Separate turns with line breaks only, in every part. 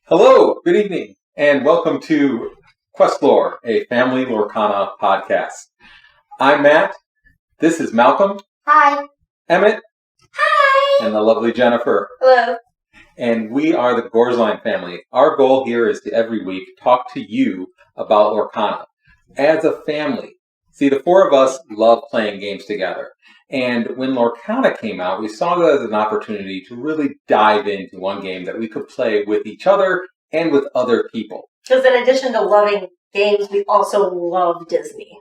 Hello, good evening, and welcome to QuestLore, a family Lorcana podcast. I'm Matt. This is Malcolm.
Hi.
Emmett.
Hi.
And the lovely Jennifer.
Hello.
And we are the Gorsline family. Our goal here is to every week talk to you about Lorcana as a family. See, the four of us love playing games together. And when Lorcana came out, we saw it as an opportunity to really dive into one game that we could play with each other and with other people.
Because in addition to loving games, we also love Disney.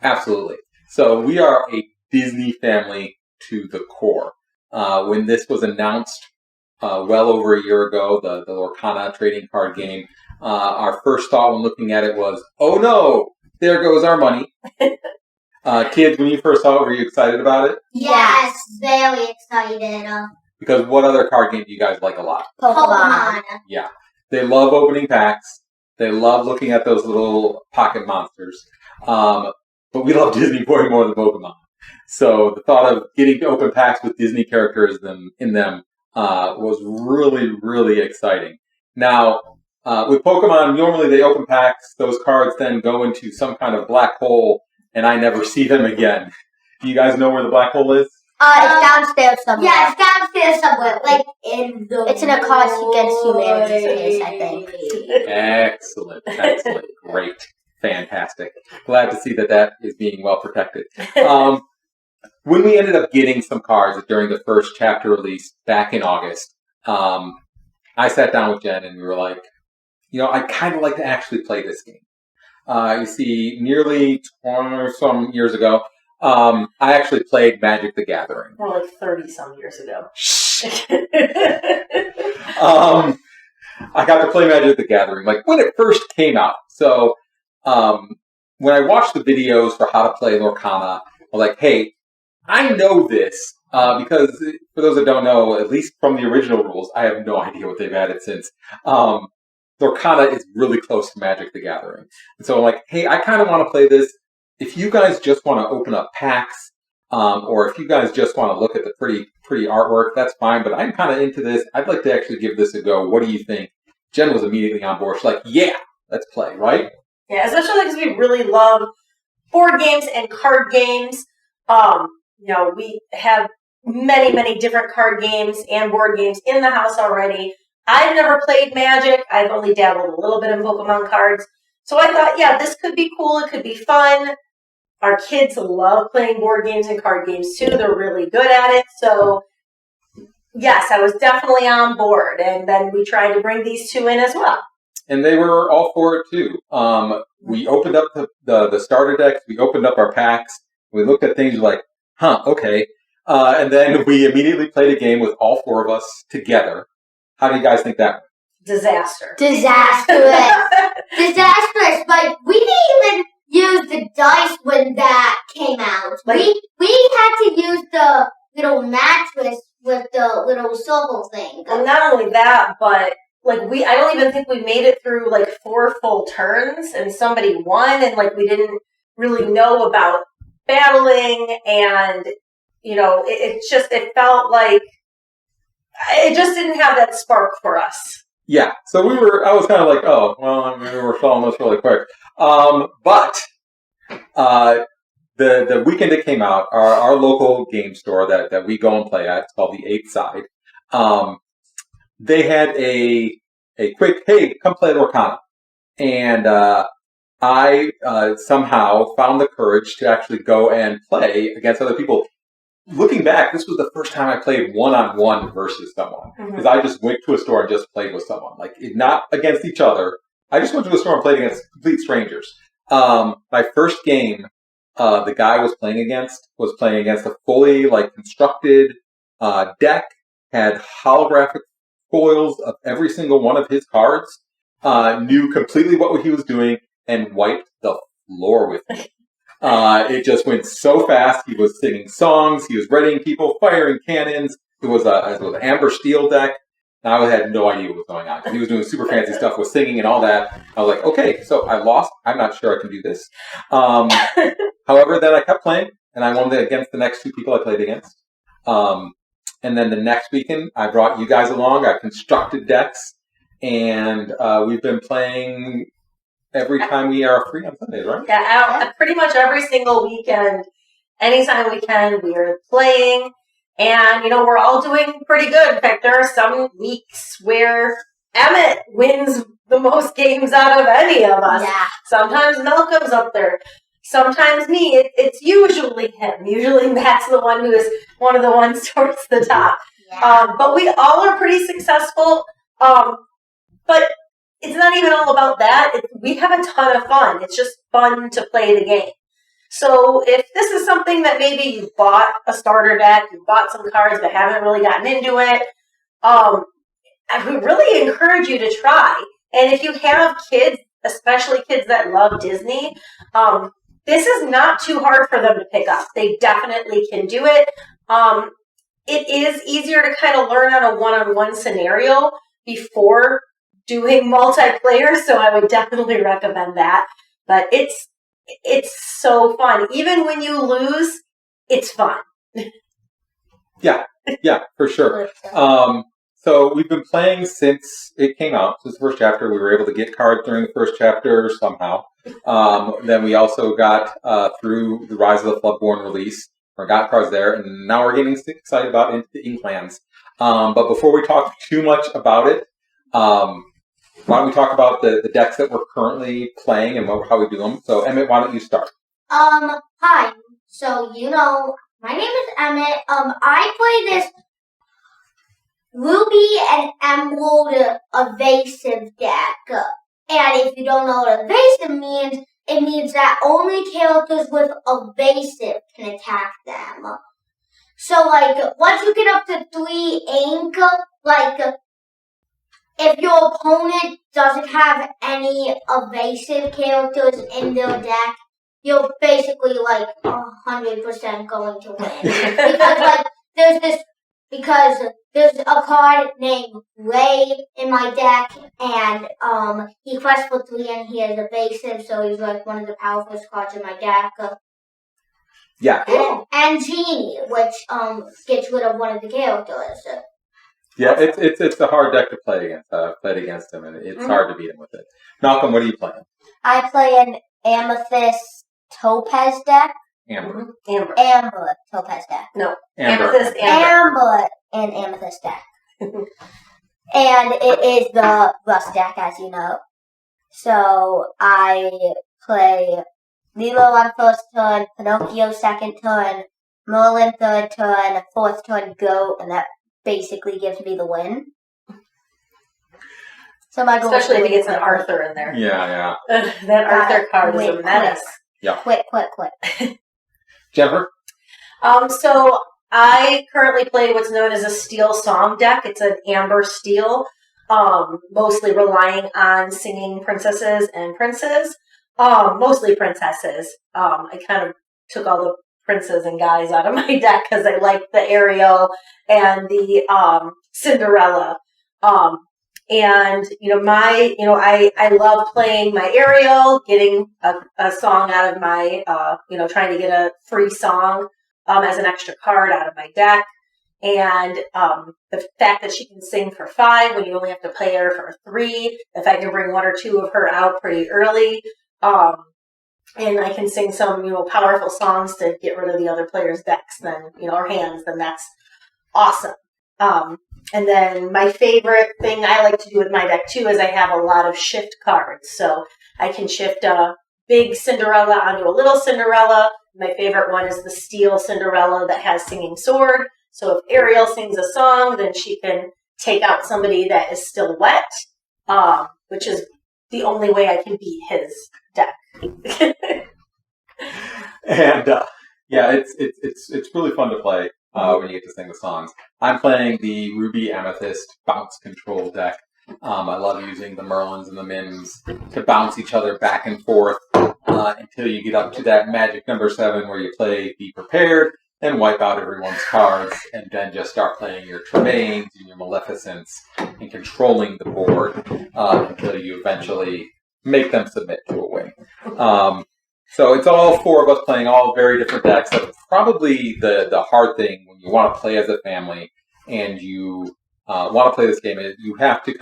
Absolutely. So we are a Disney family to the core. When this was announced well over a year ago, the Lorcana trading card game, our first thought when looking at it was, oh no, there goes our money. Kids, when you first saw it, were you excited about it?
Yes, very excited.
Because what other card game do you guys like a lot?
Pokemon.
Yeah. They love opening packs. They love looking at those little pocket monsters. But we love Disney way more than Pokemon. So the thought of getting to open packs with Disney characters in them was really, really exciting. Now, with Pokemon, normally they open packs. Those cards then go into some kind of black hole, and I never see them again. Do you guys know where the black hole is?
It's downstairs somewhere. Yeah, it's downstairs somewhere. Like it's in a Cards Against Humanity space, I think.
Excellent. Great. Fantastic. Glad to see that is being well protected. When we ended up getting some cards during the first chapter release back in August, I sat down with Jen and we were like, I'd kind of like to actually play this game. You see, nearly 20 or some years ago, I actually played Magic the Gathering.
More like 30-some years ago.
I got to play Magic the Gathering, like when it first came out. So when I watched the videos for how to play Lorcana, I'm like, hey, I know this because for those that don't know, at least from the original rules, I have no idea what they've added since. Lorcana is really close to Magic the Gathering. And so I'm like, hey, I kind of want to play this. If you guys just want to open up packs, or if you guys just want to look at the pretty artwork, that's fine. But I'm kind of into this. I'd like to actually give this a go. What do you think? Jen was immediately on board. She's like, yeah, let's play, right?
Yeah, especially because we really love board games and card games. We have many, many different card games and board games in the house already. I've never played Magic. I've only dabbled a little bit in Pokemon cards. So I thought, yeah, this could be cool. It could be fun. Our kids love playing board games and card games too. They're really good at it. So yes, I was definitely on board. And then we tried to bring these two in as well.
And they were all for it too. We opened up the starter decks. We opened up our packs. We looked at things like, okay. And then we immediately played a game with all four of us together. How do you guys think that went?
Disastrous. Like, we didn't even use the dice when that came out. Like, we had to use the little mattress with the little swivel thing.
Well, not only that, but I don't even think we made it through 4 full turns and somebody won, and we didn't really know about battling, and it felt like it just didn't have that spark for us.
Yeah, so I was kind of like, oh, well, we were solving this really quick. But the weekend it came out, our local game store that we go and play at, it's called the 8th Side, they had a quick, hey, come play Lorcana. And I somehow found the courage to actually go and play against other people. Looking back, this was the first time I played one-on-one versus someone. Because I just went to a store and just played with someone. Not against each other. I just went to a store and played against complete strangers. My first game, the guy was playing against a fully constructed deck, had holographic foils of every single one of his cards, knew completely what he was doing, and wiped the floor with me. It just went so fast. He was singing songs. He was readying people, firing cannons. It was an amber steel deck. And I had no idea what was going on. He was doing super fancy stuff with singing and all that. I was like, okay, so I lost. I'm not sure I can do this. However, then I kept playing, and I won against the next two people I played against. And then the next weekend, I brought you guys along. I constructed decks. and we've been playing every time we are free on Sundays, right?
Yeah, pretty much every single weekend, anytime we can, we are playing. And, we're all doing pretty good. In fact, there are some weeks where Emmett wins the most games out of any of us.
Yeah.
Sometimes Malcolm's up there. Sometimes me. It's usually him. Usually Matt's the one who is one of the ones towards the top.
Yeah.
But we all are pretty successful. But it's not even all about that. We have a ton of fun. It's just fun to play the game. So if this is something that maybe you bought a starter deck, you bought some cards but haven't really gotten into it, I would really encourage you to try. And if you have kids, especially kids that love Disney, this is not too hard for them to pick up. They definitely can do it. It is easier to kind of learn on a one-on-one scenario before doing multiplayer, so I would definitely recommend that. But it's so fun. Even when you lose, it's fun.
Yeah, for sure. So we've been playing since it came out, since the first chapter. We were able to get cards during the first chapter somehow. Then we also got through the Rise of the Floodborn release. We got cards there, and now we're getting excited about Into the Inklands. But before we talk too much about it, why don't we talk about the decks that we're currently playing and how we do them? So, Emmett, why don't you start?
Hi. So, my name is Emmett. I play this Ruby and Emerald evasive deck. And if you don't know what evasive means, it means that only characters with evasive can attack them. So, once you get up to 3 ink, if your opponent doesn't have any evasive characters in their deck, you're basically 100% going to win. Because there's a card named Ray in my deck, and he quests for 3 and he is evasive, so he's one of the powerful cards in my deck.
Yeah.
And Genie, which gets rid of one of the characters.
Yeah, it's a hard deck to play against. I've played against him, and it's hard to beat him with it. Malcolm, what are you playing?
I play an Amethyst Topaz deck.
Amber.
Amber Topaz deck.
No.
Amber.
Amber and Amethyst deck. And it is the Rust deck, as you know. So I play Lilo on first turn, Pinocchio second turn, Merlin third turn, fourth turn go, and that basically gives me the win. So my goal
especially if he gets an Arthur in there.
Yeah.
That Arthur card is a menace.
Yeah.
Quick.
Jennifer?
So I currently play what's known as a Steel Song deck. It's an Amber Steel, mostly relying on singing princesses and princes. Mostly princesses. I kind of took all the princes and guys out of my deck because I like the Ariel and the Cinderella. And I love playing my Ariel, getting a song out of my trying to get a free song as an extra card out of my deck. And the fact that she can sing for 5 when you only have to play her for 3, if I can bring 1 or 2 of her out pretty early, and I can sing some, powerful songs to get rid of the other player's decks, then, or hands, then that's awesome. And then my favorite thing I like to do with my deck too is I have a lot of shift cards. So I can shift a big Cinderella onto a little Cinderella. My favorite one is the Steel Cinderella that has Singing Sword. So if Ariel sings a song, then she can take out somebody that is still wet, which is the only way I can beat his deck.
And it's really fun to play when you get to sing the songs. I'm playing the Ruby Amethyst bounce control deck. I love using the Merlins and the Mims to bounce each other back and forth until you get up to that magic number 7 where you play Be Prepared and wipe out everyone's cards and then just start playing your Tremaines and your Maleficents and controlling the board until you eventually make them submit to a win. So it's all 4 of us playing all very different decks. That's probably the hard thing when you want to play as a family and you want to play this game. You have to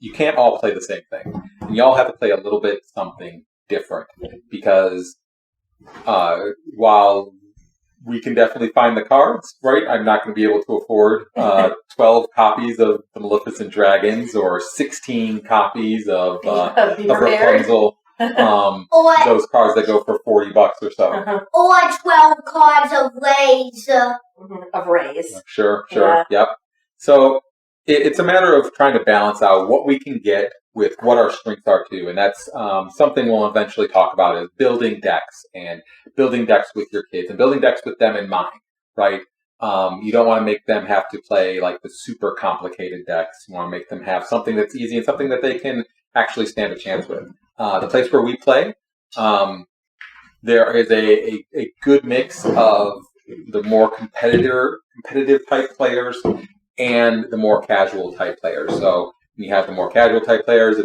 you can't all play the same thing. And you all have to play a little bit something different because while we can definitely find the cards, right? I'm not going to be able to afford 12 copies of the Maleficent Dragons or 16 copies of Rapunzel. Those cards that go for $40 or so.
Or 12 cards of Rays.
Of Rays.
Sure, yep. So it's a matter of trying to balance out what we can get with what our strengths are too, and that's something we'll eventually talk about is building decks and building decks with your kids and building decks with them in mind, right? You don't want to make them have to play like the super complicated decks. You want to make them have something that's easy and something that they can actually stand a chance with. The place where we play, there is a good mix of the more competitive type players and the more casual type players. So when you have the more casual type players,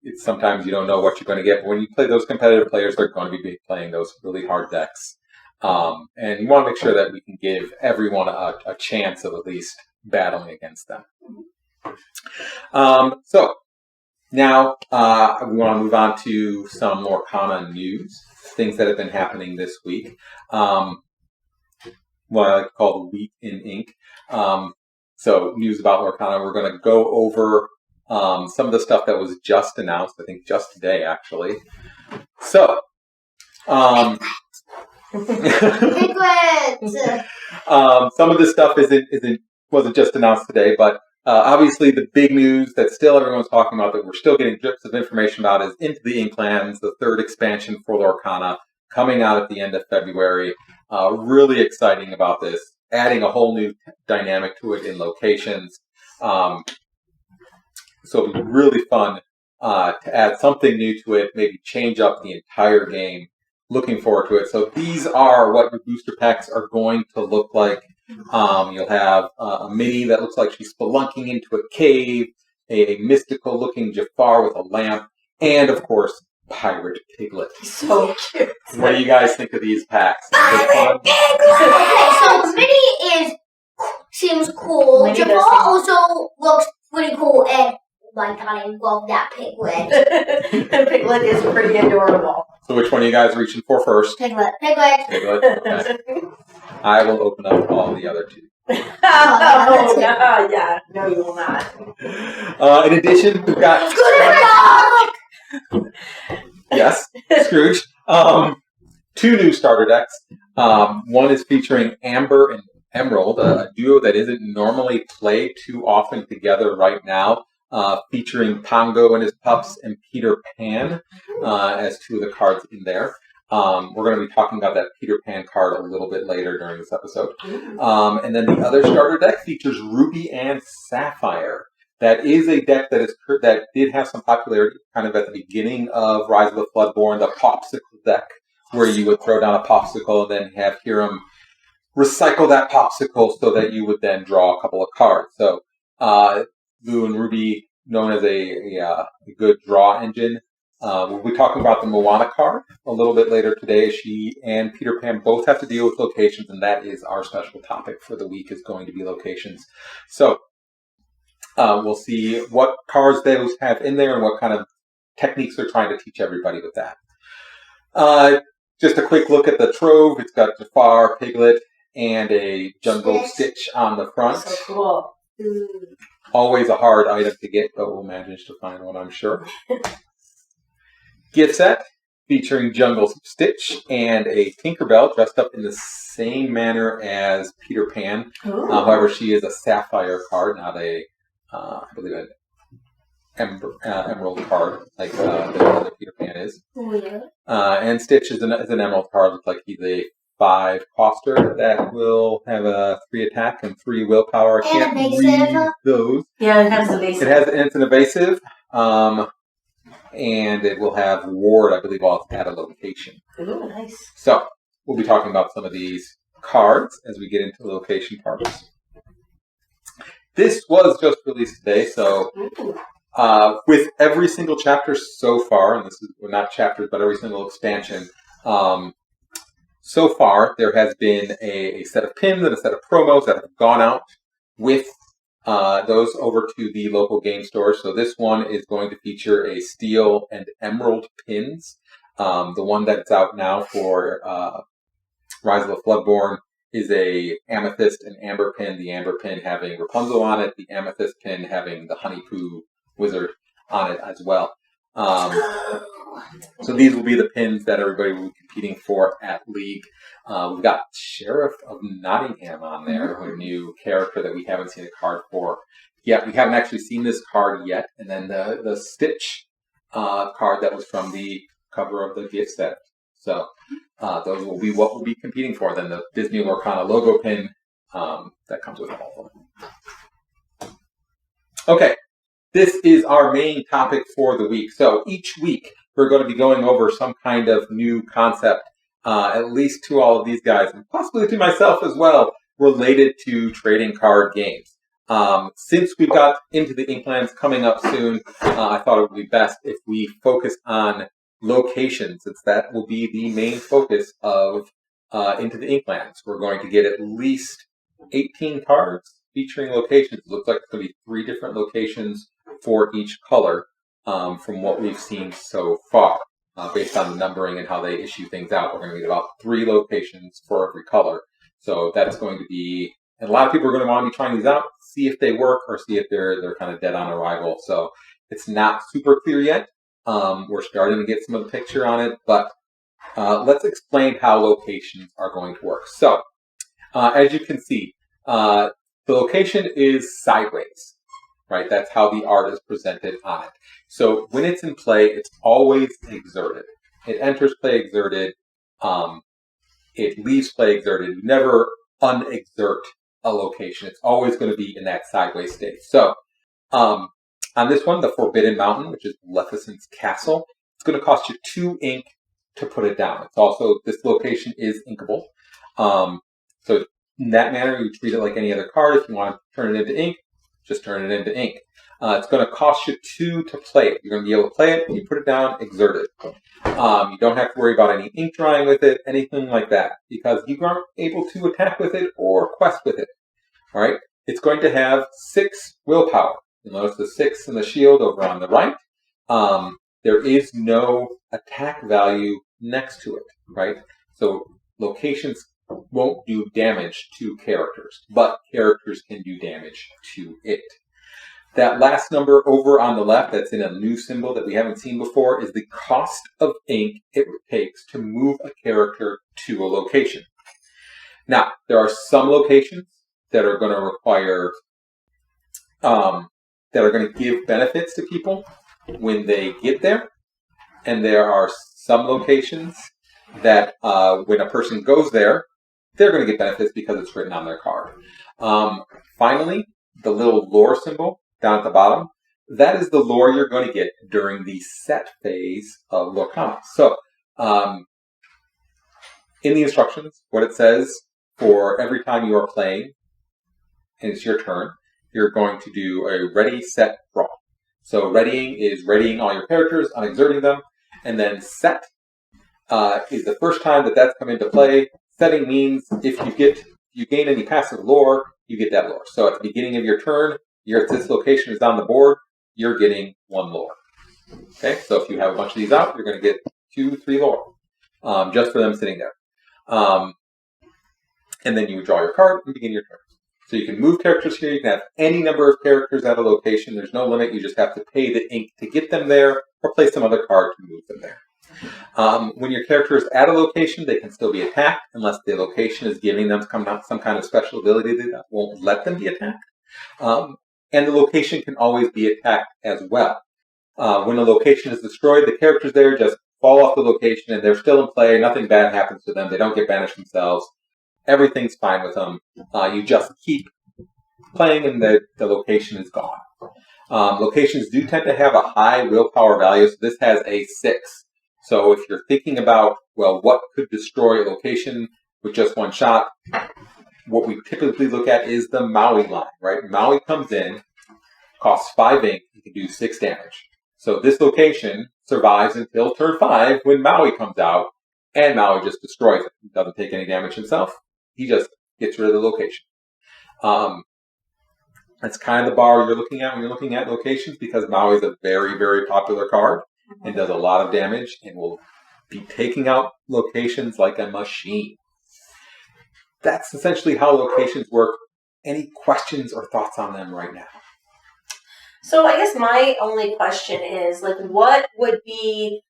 it's sometimes you don't know what you're going to get. But when you play those competitive players, they're going to be playing those really hard decks. And you want to make sure that we can give everyone a chance of at least battling against them. So now we want to move on to some more common news, things that have been happening this week. What I like to call the week in ink. So news about Lorcana. We're going to go over some of the stuff that was just announced, I think just today, actually. So, some of this stuff wasn't just announced today, but obviously the big news that still everyone's talking about, that we're still getting drips of information about, is Into the Inklands, the third expansion for Lorcana, coming out at the end of February. Really exciting about this, adding a whole new dynamic to it in locations. So it'll be really fun to add something new to it, maybe change up the entire game. Looking forward to it. So these are what your booster packs are going to look like. You'll have a mini that looks like she's spelunking into a cave, a mystical-looking Jafar with a lamp, and, of course, Pirate Piglet.
So cute.
What do you guys think of these packs?
Pirate Piglet! Okay, so the mini seems cool.
Mini
Jafar also looks pretty cool, and oh my god, I love that Piglet.
The Piglet is pretty adorable.
So which one are you guys reaching for first?
Piglet.
Piglet. Okay. I will open up all the other two.
Yeah. No, you will not.
In addition, we've got yes, Scrooge. Two new starter decks. One is featuring Amber and Emerald, a duo that isn't normally played too often together right now. Featuring Pongo and his pups and Peter Pan as two of the cards in there. We're going to be talking about that Peter Pan card a little bit later during this episode. And then the other starter deck features Ruby and Sapphire. That is a deck that did have some popularity kind of at the beginning of Rise of the Floodborn, the Popsicle deck, where you would throw down a Popsicle and then have Hiram recycle that Popsicle so that you would then draw a couple of cards. So Lou and Ruby, known as a good draw engine. We'll be talking about the Moana card a little bit later today. She and Peter Pan both have to deal with locations, and that is our special topic for the week, is going to be locations. So we'll see what cards those have in there and what kind of techniques they're trying to teach everybody with that. Just a quick look at the trove. It's got Jafar, Piglet, and a Jungle Stitch on the front.
So cool.
Always a hard item to get, but we'll manage to find one, I'm sure. Gift set featuring Jungle Stitch and a Tinkerbell dressed up in the same manner as Peter Pan. However, she is a Sapphire card, not a, I believe, an Emerald card like the other Peter Pan is. And Stitch is an Emerald card. Looks like he's a 5 coster that will have a 3 attack and 3 willpower. I can't read those.
Yeah, it has an evasive.
It's an evasive. And it will have ward, I believe, at a location.
Ooh, nice.
So we'll be talking about some of these cards as we get into the location parts. This was just released today, so with every single chapter so far, and this is not chapters, but every single expansion, so far there has been a set of pins and a set of promos that have gone out with those over to the local game store. So this one is going to feature a steel and emerald pins. The one that's out now for Rise of the Floodborn is a amethyst and amber pin. The amber pin having Rapunzel on it. The amethyst pin having the Honey Pooh wizard on it as well. So these will be the pins that everybody will be competing for at League. We've got Sheriff of Nottingham on there, a new character that we haven't seen a card for yet. We haven't actually seen this card yet. And then the Stitch card that was from the cover of the gift set. So those will be what we'll be competing for. Then the Disney Lorcana logo pin that comes with all of them. Okay, this is our main topic for the week. So each week we're going to be going over some kind of new concept, at least to all of these guys, and possibly to myself as well, related to trading card games. Since we've got Into the Inklands coming up soon, I thought it would be best if we focus on location, since that will be the main focus of Into the Inklands. We're going to get at least 18 cards featuring locations. It looks like it's going to be 3 different locations for each color from what we've seen so far. Based on the numbering and how they issue things out, we're going to get about 3 locations for every color. So that's going to be, and a lot of people are going to want to be trying these out, see if they work or see if they're kind of dead on arrival. So it's not super clear yet. We're starting to get some of the picture on it, but let's explain how locations are going to work. So, as you can see, the location is sideways, right? That's how the art is presented on it. So when it's in play, it's always exerted. It enters play exerted. It leaves play exerted. You never unexert a location. It's always going to be in that sideways state. So, on this one, the Forbidden Mountain, which is Maleficent's castle, it's going to cost you 2 ink to put it down. It's also, this location is inkable. So in that manner, you treat it like any other card. If you want to turn it into ink, just turn it into ink. It's going to cost you 2 to play it. You're going to be able to play it, you put it down, exert it. You don't have to worry about any ink drying with it, anything like that, because you aren't able to attack with it or quest with it. All right? It's going to have 6 willpower. You'll notice the 6 in the shield over on the right. There is no attack value next to it, right? So locations won't do damage to characters, but characters can do damage to it. That last number over on the left, that's in a new symbol that we haven't seen before, is the cost of ink it takes to move a character to a location. Now, there are some locations that are going to require that are going to give benefits to people when they get there. And there are some locations that when a person goes there, they're going to get benefits because it's written on their card. Finally, the little lore symbol down at the bottom, that is the lore you're going to get during the set phase of Lorcana. So, in the instructions, what it says for every time you are playing, and it's your turn, you're going to do a ready, set, draw. So readying is readying all your characters, unexerting them, and then set is the first time that that's come into play. Setting means if you gain any passive lore, you get that lore. So at the beginning of your turn, this location is on the board, you're getting 1 lore. Okay, so if you have a bunch of these out, you're going to get 2, 3 lore, just for them sitting there. And then you draw your card and begin your turn. So you can move characters here. You can have any number of characters at a location. There's no limit. You just have to pay the ink to get them there or play some other card to move them there. When your character is at a location, they can still be attacked unless the location is giving them some kind of special ability that won't let them be attacked. And the location can always be attacked as well. When a location is destroyed, the characters there just fall off the location and they're still in play. Nothing bad happens to them. They don't get banished themselves. Everything's fine with them. You just keep playing and the location is gone. Locations do tend to have a high willpower value, so this has a 6. So if you're thinking about, well, what could destroy a location with just 1 shot, what we typically look at is the Maui line, right? Maui comes in, costs 5 ink, you can do 6 damage. So this location survives until turn 5 when Maui comes out, and Maui just destroys it. He doesn't take any damage himself. He just gets rid of the location. That's kind of the bar you're looking at when you're looking at locations, because Maui is a very, very popular card and does a lot of damage and will be taking out locations like a machine. That's essentially how locations work. Any questions or thoughts on them right now?
So I guess my only question is, like, what would be,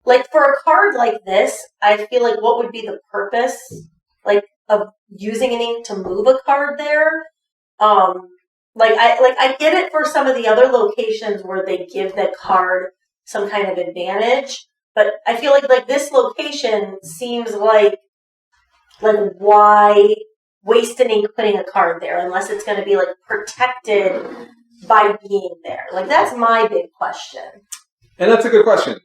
like, for a card like this, I feel like what would be the purpose, like, of using an ink to move a card there? I get it for some of the other locations where they give the card some kind of advantage, but I feel like this location seems like why waste an ink putting a card there unless it's going to be like protected by being there? Like, that's my big question.
And that's a good question.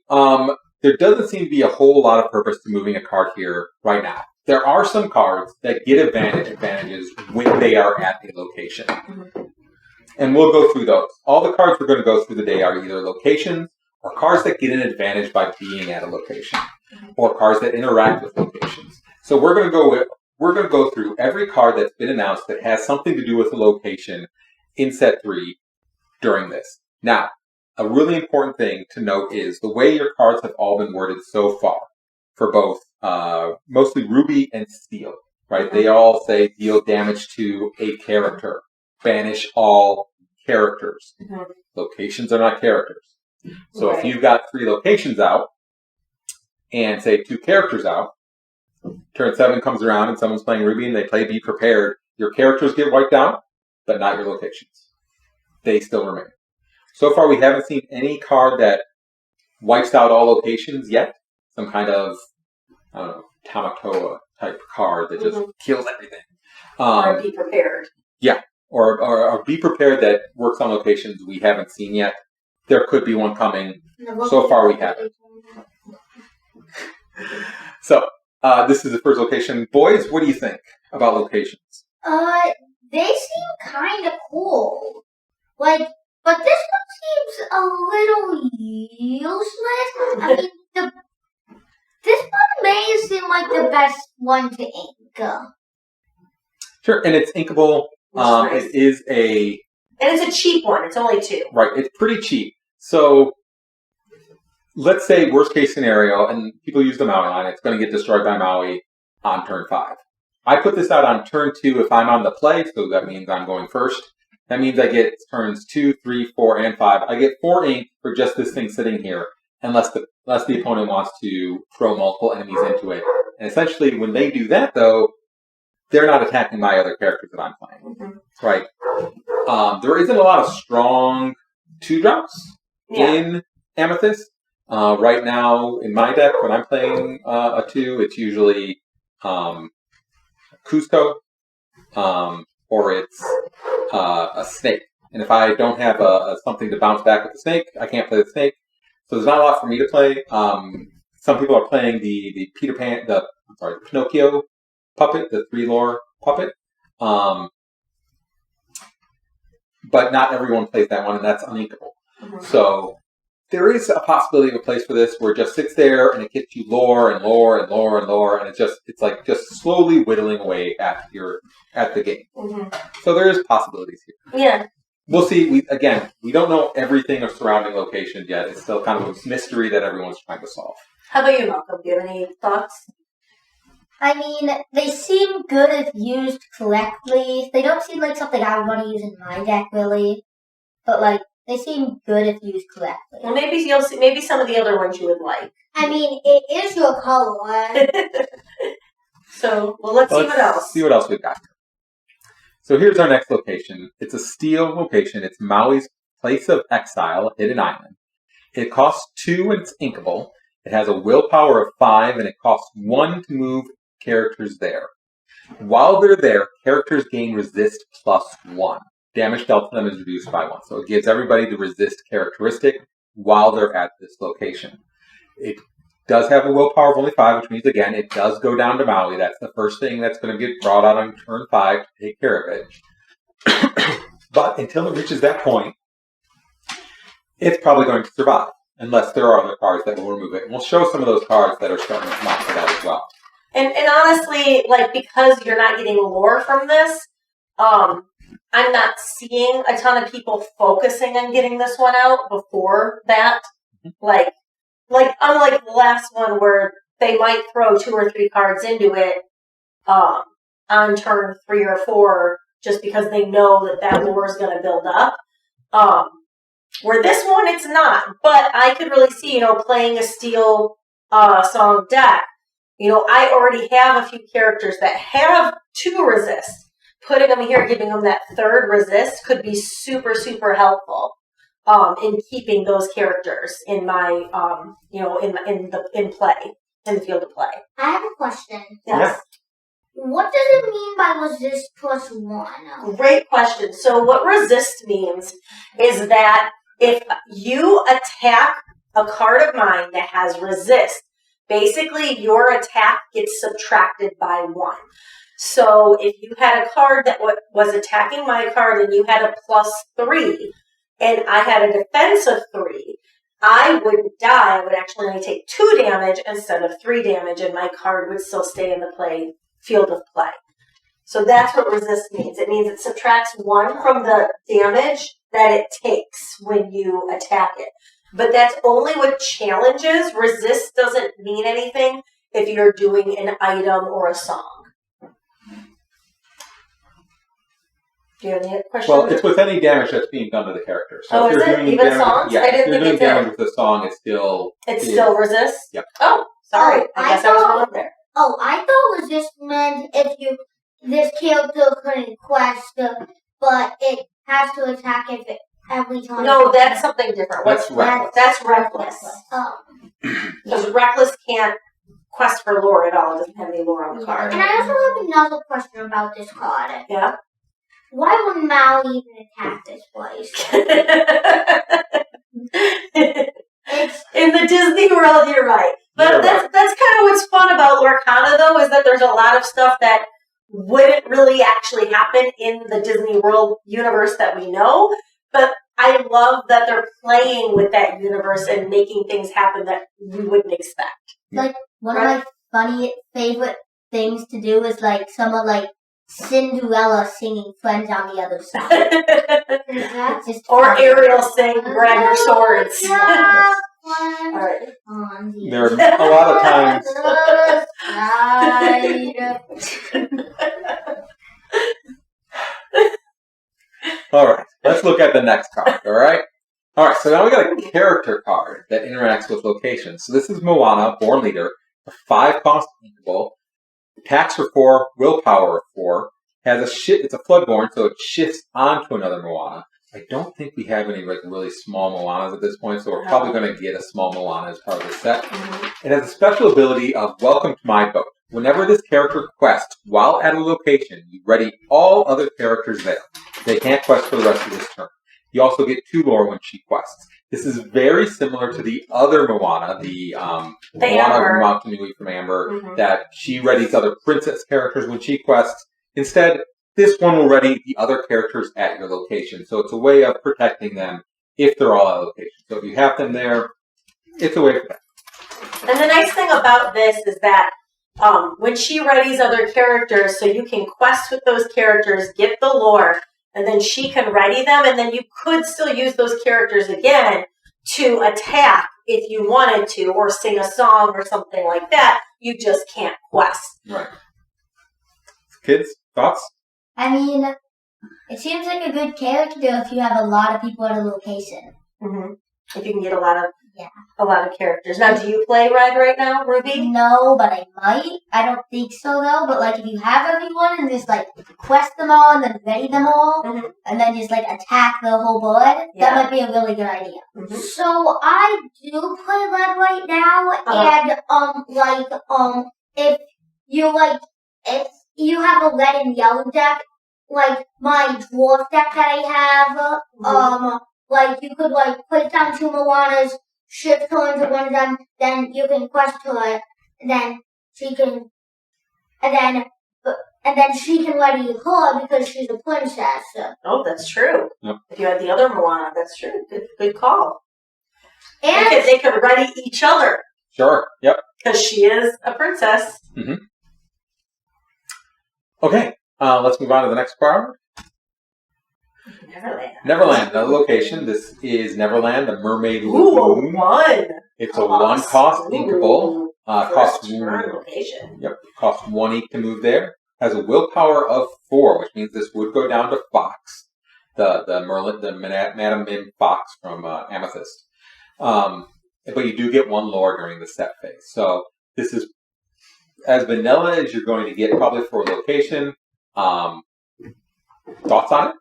There doesn't seem to be a whole lot of purpose to moving a card here right now. There are some cards that get advantages when they are at a location. Mm-hmm. And we'll go through those. All the cards we're going to go through today are either locations or cards that get an advantage by being at a location, or cards that interact with locations. So we're going to go through every card that's been announced that has something to do with a location in set 3 during this. Now, a really important thing to note is the way your cards have all been worded so far for both mostly Ruby and Steel, right? Mm-hmm. They all say deal damage to a character, banish all characters. Mm-hmm. Locations are not characters. So If you've got 3 locations out and say 2 characters out, turn 7 comes around and someone's playing Ruby and they play Be Prepared, your characters get wiped out, but not your locations. They still remain. So far, we haven't seen any card that wipes out all locations yet. Some kind of, I don't know, Tamatoa type card that just kills everything.
Or Be Prepared.
Yeah, or Be Prepared that works on locations we haven't seen yet. There could be one coming. So far, we haven't. So, this is the first location. Boys, what do you think about locations?
They seem kind of cool. But this one seems a little useless. I mean, this one may seem like the best one to ink.
Sure, and it's inkable. Nice. It is
And it's a cheap one. It's only 2.
Right, it's pretty cheap. So, let's say worst case scenario, and people use the Maui line, it's going to get destroyed by Maui on turn 5. I put this out on turn 2 if I'm on the play, so that means I'm going first. That means I get turns 2, 3, 4, and 5. I get 4 ink for just this thing sitting here, unless the opponent wants to throw multiple enemies into it. And essentially, when they do that, though, they're not attacking my other characters that I'm playing. Mm-hmm. Right? There isn't a lot of strong 2-drops in Amethyst. Right now, in my deck, when I'm playing a 2, it's usually Cusco, or it's a snake. And if I don't have something to bounce back with the snake, I can't play the snake. So there's not a lot for me to play. Some people are playing the Pinocchio puppet, the 3-lore puppet. But not everyone plays that one, and that's uninkable. Mm-hmm. So there is a possibility of a place for this where it just sits there and it gets you lore and lore and lore and lore, and it's like just slowly whittling away at the game. Mm-hmm. So there is possibilities here.
Yeah.
We'll see. We don't know everything of surrounding locations yet. It's still kind of a mystery that everyone's trying to solve.
How about you, Malcolm? Do you have any thoughts?
I mean, they seem good if used correctly. They don't seem like something I would want to use in my deck, really. But, they seem good if used correctly.
Well, maybe you'll see. Maybe some of the other ones you would like.
I mean, it is your color.
So, let's see what else.
See what else we've got. So here's our next location. It's a Steel location. It's Maui's Place of Exile, Hidden Island. It costs 2 and it's inkable. It has a willpower of 5 and it costs 1 to move characters there. While they're there, characters gain resist +1. Damage dealt to them is reduced by 1. So it gives everybody the resist characteristic while they're at this location. It does have a willpower of only 5, which means, again, it does go down to Maui. That's the first thing that's going to get brought out on turn 5 to take care of it. But until it reaches that point, it's probably going to survive, unless there are other cards that will remove it. And we'll show some of those cards that are starting to come out for that as well.
And honestly, because you're not getting lore from this, I'm not seeing a ton of people focusing on getting this one out before that. Like unlike the last one where they might throw 2 or 3 cards into it on turn 3 or 4 just because they know that lore is going to build up. Where this one, it's not. But I could really see, playing a Steel Song deck. I already have a few characters that have 2 resist. Putting them here, giving them that 3rd resist could be super, super helpful in keeping those characters in my, in play, in the field of play.
I have a question.
Yes.
What does it mean by resist +1?
Great question. So what resist means is that if you attack a card of mine that has resist, basically your attack gets subtracted by 1. So if you had a card that was attacking my card and you had a +3 and I had a defense of 3, I wouldn't die. I would actually only take 2 damage instead of 3 damage, and my card would still stay in the field of play. So that's what resist means. It means it subtracts 1 from the damage that it takes when you attack it. But that's only with challenges. Resist doesn't mean anything if you're doing an item or a song. Do you have any questions?
Well, it's with any damage that's being done to the character. So
is it? Even songs?
Yeah,
I didn't
if you're
think
doing
it did.
damage with a song, it's still
resist?
Yep.
Oh, sorry.
Oh,
I guess I was wrong there.
Oh, I thought resist meant if this character couldn't quest, but it has to attack every time.
No, that's something different.
That's reckless.
That's reckless. Because reckless can't quest for lore at all. It doesn't have any lore on the card.
And I also have another question about this card.
Yeah?
Why would Maui even attack this place?
In the Disney world, you're right. But that's kind of what's fun about Lorcana, though, is that there's a lot of stuff that wouldn't really actually happen in the Disney World universe that we know. But I love that they're playing with that universe and making things happen that we wouldn't expect.
Like, one of my funny favorite things to do is, like, someone like Cinderella singing Friends on the Other Side.
Or Ariel saying, grab your swords. All right.
There are a lot of times. All right, let's look at the next card, all right? All right, so now we got a character card that interacts with locations. So this is Moana, Born Leader, a 5-cost inkable, attacks for 4, willpower for 4, it's a floodborn, so it shifts onto another Moana. I don't think we have any really small Moanas at this point, so we're probably going to get a small Moana as part of the set. It has a special ability of Welcome to My Boat. Whenever this character quests while at a location, you ready all other characters there. They can't quest for the rest of this turn. You also get 2 lore when she quests. This is very similar to the other Moana, the Moana Mountain Nui from Amber, that she readies other princess characters when she quests. Instead, this one will ready the other characters at your location. So it's a way of protecting them if they're all at a location. So if you have them there, it's a way to protect them.
And the nice thing about this is that when she readies other characters, so you can quest with those characters, get the lore, and then she can ready them, and then you could still use those characters again to attack if you wanted to, or sing a song or something like that. You just can't quest.
Right. Kids, thoughts?
I mean, it seems like a good character if you have a lot of people at a location.
Mm-hmm. If you can get a lot of characters. Now, do you play Red right now, Ruby?
No, but I might. I don't think so, though. But, like, if you have everyone and just, like, quest them all and then ready them all, and then just, like, attack the whole board, that might be a really good idea.
So, I do play Red right now, and, if you have a red and yellow deck, like my dwarf deck that I have, like you could like put down 2 Moanas, shift her into one of them, then you can quest her, and then she can, and then she can ready her because she's a princess.
Oh, that's true.
Yep.
If you had the other Moana, that's true. Good call.
And
they could ready each other.
Sure. Yep.
Because she is a princess.
Okay. Let's move on to the next card. Neverland, another location. This is Neverland, the Mermaid
Ooh,
Lagoon.
one.
It's a one-cost inkable. Costs
location.
Yep, costs 1 ink to move there. Has a willpower of 4, which means this would go down to Fox, the Madame Mim Fox from Amethyst. But you do get 1 lore during the set phase. So this is as vanilla as you're going to get probably for a location. Thoughts on it?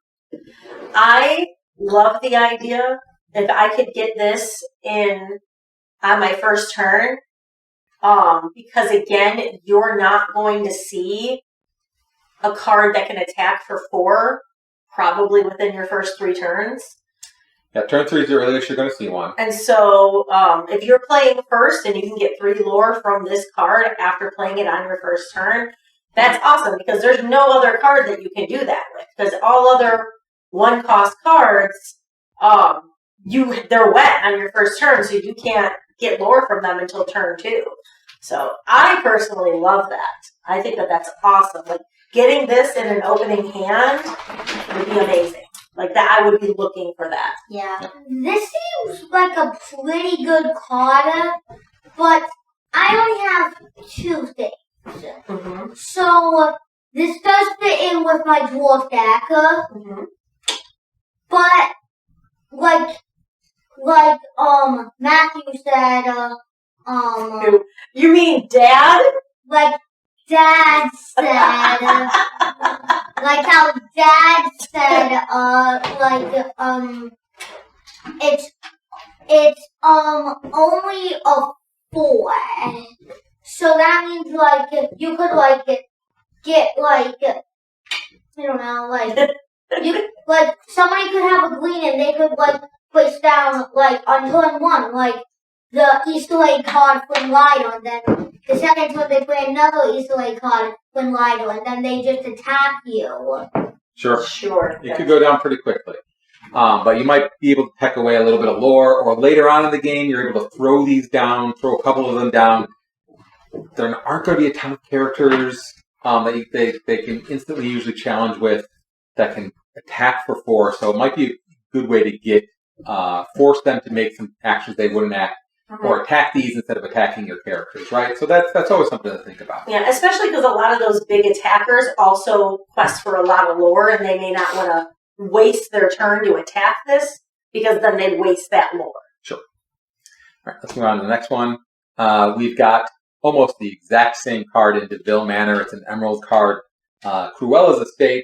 I love the idea. If I could get this in on my first turn, because again, you're not going to see a card that can attack for 4 probably within your first 3 turns.
Yeah, turn 3 is the earliest you're going to see one.
And so if you're playing first and you can get 3 lore from this card after playing it on your first turn, that's awesome because there's no other card that you can do that with. Because all other 1-cost cards, they're wet on your first turn, so you can't get lore from them until turn 2. So I personally love that. I think that that's awesome. Like getting this in an opening hand would be amazing. Like that, I would be looking for that.
Yeah. This seems like a pretty good card, but I only have 2 things.
Mm-hmm.
So this does fit in with my dwarf deck, but like Matthew said,
You mean Dad?
like Dad said, like how Dad said, it's only a 4. So that means like you could like get like I don't know you like somebody could have a green and they could like place down like on turn 1 like the Easter egg card from Lido, and then the second turn they play another Easter egg card from Lido, and then they just attack you.
Sure. It could go down pretty quickly. But you might be able to peck away a little bit of lore, or later on in the game you're able to throw these down, throw a couple of them down. There aren't going to be a ton of characters that they can instantly usually challenge with that can attack for 4, so it might be a good way to get force them to make some actions they wouldn't act, or attack these instead of attacking your characters, right? So that's always something to think about.
Yeah, especially because a lot of those big attackers also quest for a lot of lore, and they may not want to waste their turn to attack this, because then they'd waste that lore.
Sure. All right, let's move on to the next one. We've got almost the exact same card in Deville Manor. It's an emerald card. Cruella's Estate.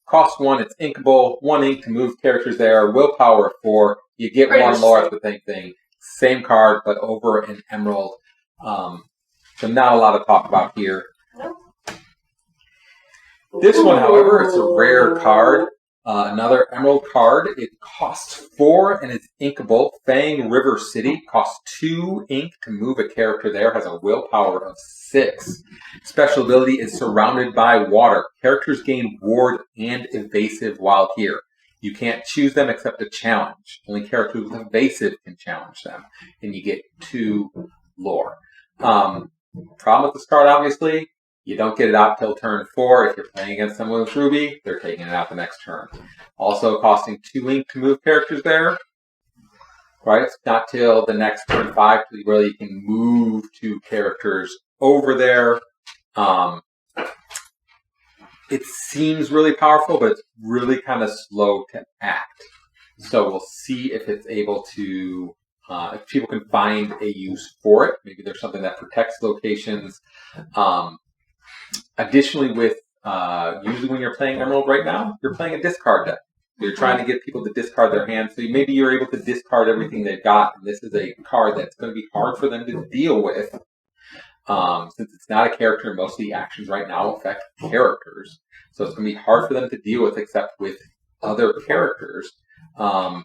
Cost 1, it's inkable. 1 ink to move characters there. Willpower 4. You get 1 lore, it's the same thing. Same card, but over an emerald. So not a lot to talk about here. This one, however, it's a rare card. Another emerald card. It costs 4 and it's inkable. Fang River City costs 2 ink to move a character there. Has a willpower of 6. Special ability is surrounded by water. Characters gain ward and evasive while here. You can't choose them except a challenge. Only characters with evasive can challenge them. And you get 2 lore. Problem with this card, obviously, you don't get it out till turn 4. If you're playing against someone with Ruby, they're taking it out the next turn. Also costing 2 ink to move characters there. Right? It's not till the next turn 5 where you can move 2 characters over there. It seems really powerful, but it's really kind of slow to act. So we'll see if it's able to, if people can find a use for it. Maybe there's something that protects locations. Additionally, with usually when you're playing Emerald right now, you're playing a discard deck. You're trying to get people to discard their hands, so maybe you're able to discard everything they've got. And this is a card that's going to be hard for them to deal with, since it's not a character. Most of the actions right now affect characters, so it's going to be hard for them to deal with, except with other characters. So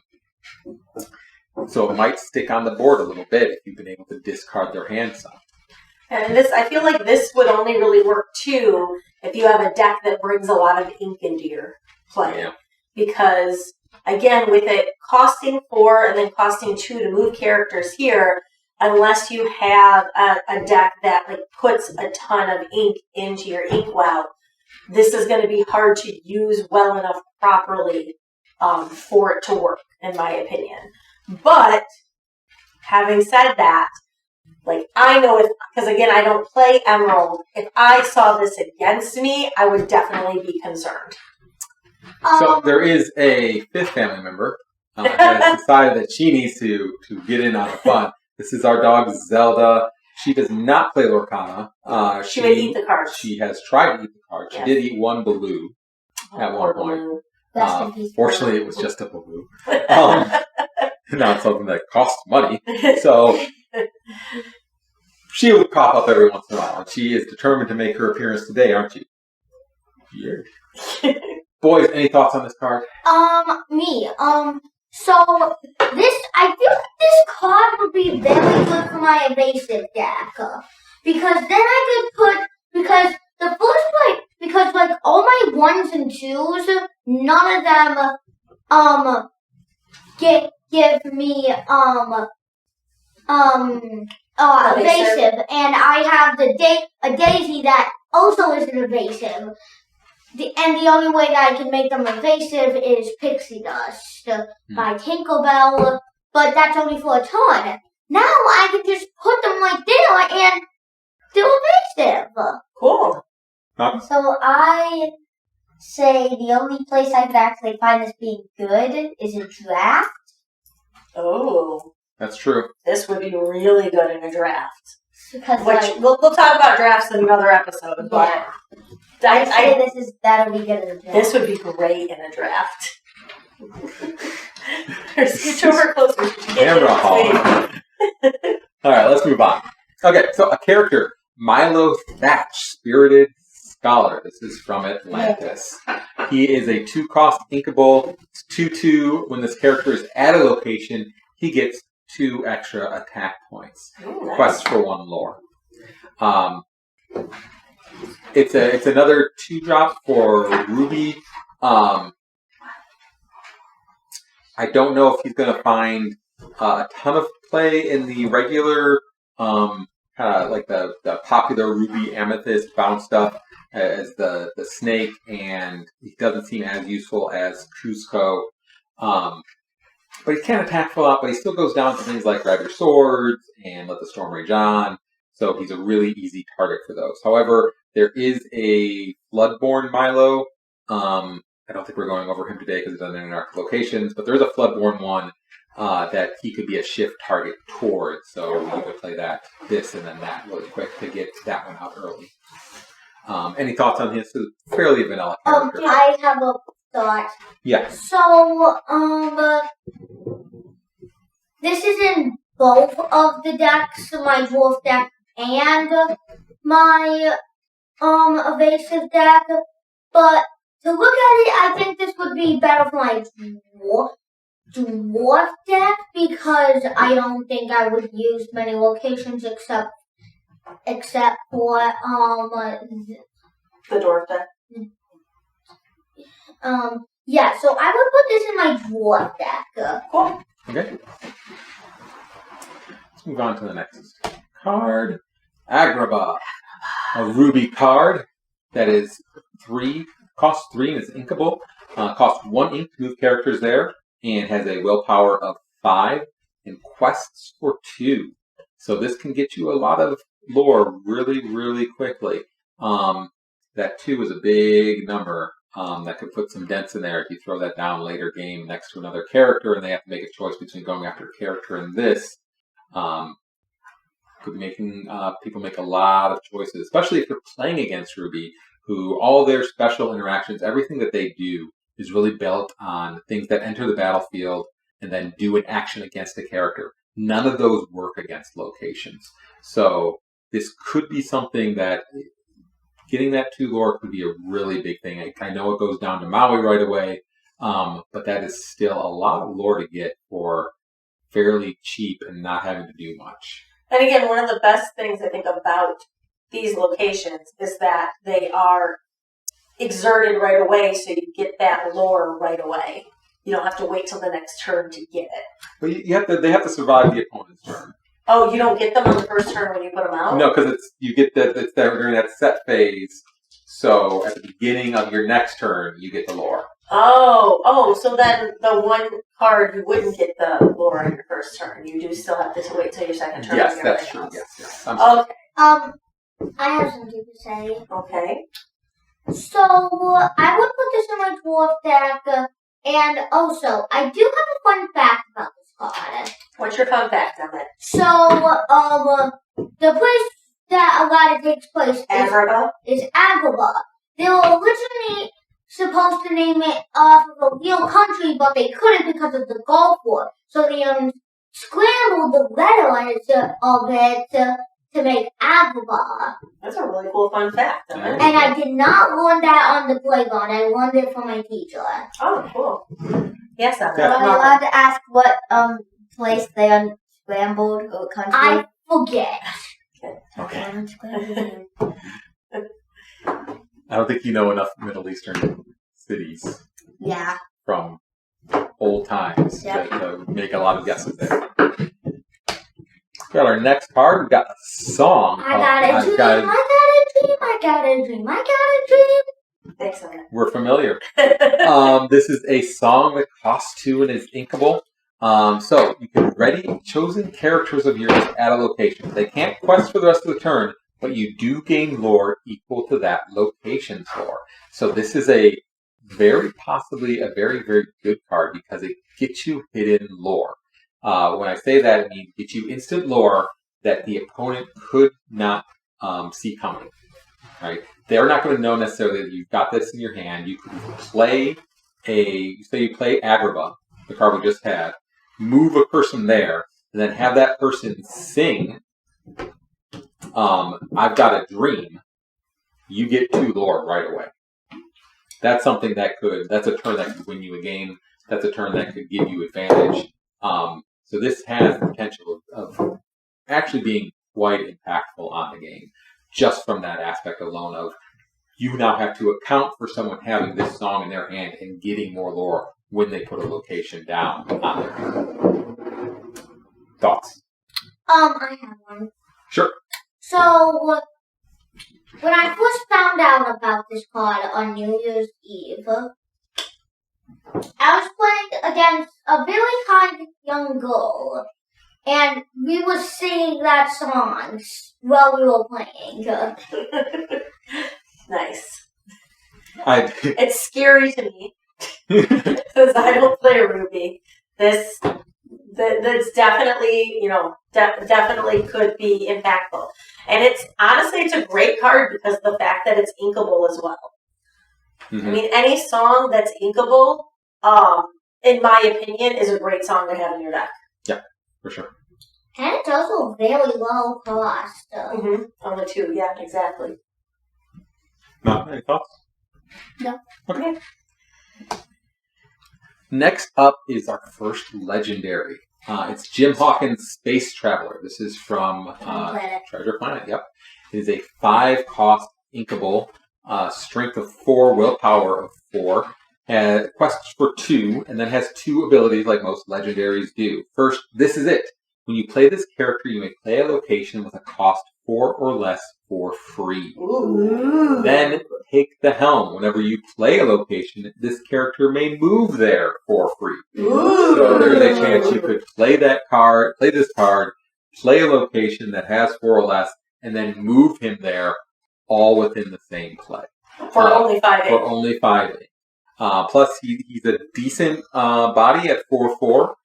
it might stick on the board a little bit if you've been able to discard their hand some.
And this, I feel like this would only really work too if you have a deck that brings a lot of ink into your play.
Yeah.
Because, again, with it costing 4 and then costing 2 to move characters here, unless you have a deck that like puts a ton of ink into your ink well, this is going to be hard to use well enough properly for it to work, in my opinion. But having said that, like, I know because again, I don't play Emerald. If I saw this against me, I would definitely be concerned.
So there is a fifth family member that has decided that she needs to get in on the fun. This is our dog, Zelda. She does not play Lorcana.
She would eat the cards.
She has tried to eat the cards.
Yes.
She did eat one Baloo at one point. Fortunately, it was just a Baloo. Not something that costs money. So she would pop up every once in a while. And she is determined to make her appearance today, aren't you? Yeah. Boys, any thoughts on this card?
Me. So this, I feel like this card would be very good for my evasive deck, because then I could put, because the first like, because like all my 1s and 2s, none of them give me evasive, and I have a Daisy that also is an evasive. And the only way that I can make them evasive is Pixie Dust by Tinkerbell, but that's only for a turn. Now I can just put them right there and do evasive.
Cool.
So I say the only place I could actually find this being good is a draft.
Oh.
That's true.
This would be really good in a draft.
Because
we'll talk about drafts in another episode. But
I'd say that'll be good in a draft.
This would be great in a draft. Scooch over closer.
Camera haul. All right, let's move on. Okay, so a character, Milo Thatch, Spirited Scholar. This is from Atlantis. He is a 2-cost inkable. It's 2/2. When this character is at a location, he gets 2 extra attack points.
Ooh, nice.
Quest for 1 lore. It's another 2-drop for Ruby. I don't know if he's going to find a ton of play in the regular, kind of like the popular Ruby Amethyst bound stuff as the snake, and he doesn't seem as useful as Cusco. But he can't attack for a lot, but he still goes down to things like Grab Your Swords and Let the Storm Rage On. So he's a really easy target for those. However, there is a Floodborn Milo. I don't think we're going over him today because he doesn't have any arc locations, but there's a Floodborn one that he could be a shift target towards. So you could play this and then that really quick to get that one out early. Any thoughts on his? It's a fairly vanilla character.
I have a thought.
Yeah.
So, this is in both of the decks, my dwarf deck and my evasive deck. But to look at it, I think this would be better for my dwarf deck because I don't think I would use many locations except for
the dwarf deck.
Yeah, so I would put this in my dwarf deck.
Cool.
Okay. Let's move on to the next card. Agrabah. A Ruby card that is 3, costs 3 and is inkable. Costs 1 ink to move characters there, and has a willpower of 5 and quests for 2. So this can get you a lot of lore really, really quickly. That 2 is a big number. That could put some dents in there if you throw that down later game next to another character and they have to make a choice between going after a character and this. Could be making people make a lot of choices, especially if you're playing against Ruby, who all their special interactions, everything that they do is really built on things that enter the battlefield and then do an action against a character. None of those work against locations. So this could be something that getting that 2 lore could be a really big thing. I know it goes down to Maui right away, but that is still a lot of lore to get for fairly cheap and not having to do much.
And again, one of the best things I think about these locations is that they are exerted right away, so you get that lore right away. You don't have to wait till the next turn to get it.
But they have to survive the opponent's turn.
Oh, you don't get them on the first turn when you put them out?
No, because it's during that set phase. So at the beginning of your next turn, you get the lore.
Oh, so then the one card you wouldn't get the lore on your first turn. You do still have to wait till your second turn.
Yes,
to get
that's
everything
true.
else.
Yes. I'm sorry.
Okay.
I have something to say.
Okay.
So, I would put this in my dwarf deck, and also, I do have a fun fact about this card.
What's your fun fact on it?
So, the place that a lot of takes place
Agrabah?
is Agrabah. They were originally supposed to name it off of a real country, but they couldn't because of the Gulf War. So they scrambled the letters of it to make Agrabah.
That's a really cool fun fact.
Yeah.
And I did not learn that on the playground. I learned it from my teacher.
Oh, cool. Yes, I'm
Yeah.
Are you allowed to ask what place they unscrambled or country?
I forget.
Okay.
Unscrambled.
I don't think you know enough Middle Eastern cities
Yeah.
from old times
Yep.
to make a lot of guesses there. Got our next card. We've got a song.
I got a dream,
got-
I got a dream, I got a dream, I got a dream.
Excellent.
We're familiar. This is a song that costs 2 and is inkable. So you can ready chosen characters of yours at a location. They can't quest for the rest of the turn, but you do gain lore equal to that location's lore. So this is a possibly a very, very good card because it gets you hidden lore. When I say that, it means it gets you instant lore that the opponent could not see coming. Right? They're not going to know necessarily that you've got this in your hand. You can play you play Agrabah, the card we just had, move a person there, and then have that person sing, I've got a dream. You get 2 lore right away. That's something that's a turn that could win you a game. That's a turn that could give you advantage. So this has the potential of actually being quite impactful on the game, just from that aspect alone of you now have to account for someone having this song in their hand and getting more lore when they put a location down on their hand. Thoughts?
I have one.
Sure.
So, when I first found out about this card on New Year's Eve, I was playing against a very kind young girl, and we were singing that song while we were playing.
Nice.
It's
scary to me because I don't play Ruby. That's definitely, definitely could be impactful. And it's a great card because of the fact that it's inkable as well.
Mm-hmm.
I mean, any song that's inkable, in my opinion, is a great song to have in your deck.
Yeah, for sure.
And it's also very low cost.
Mm-hmm. Only 2, yeah, exactly.
No, any thoughts?
No.
Okay. Next up is our first legendary. It's Jim Hawkins' Space Traveler. This is from Treasure Planet. Yep. It is a 5-cost inkable, strength of 4, willpower of 4, has quests for 2, and then has 2 abilities like most legendaries do. First, this is it. When you play this character, you may play a location with a cost 4 or less for free.
Ooh.
Then take the helm. Whenever you play a location, this character may move there for free.
Ooh.
So there's a chance you could play this card, play a location that has 4 or less, and then move him there all within the same play.
For only 5
For only 5 plus, he's a decent body at 4/4 for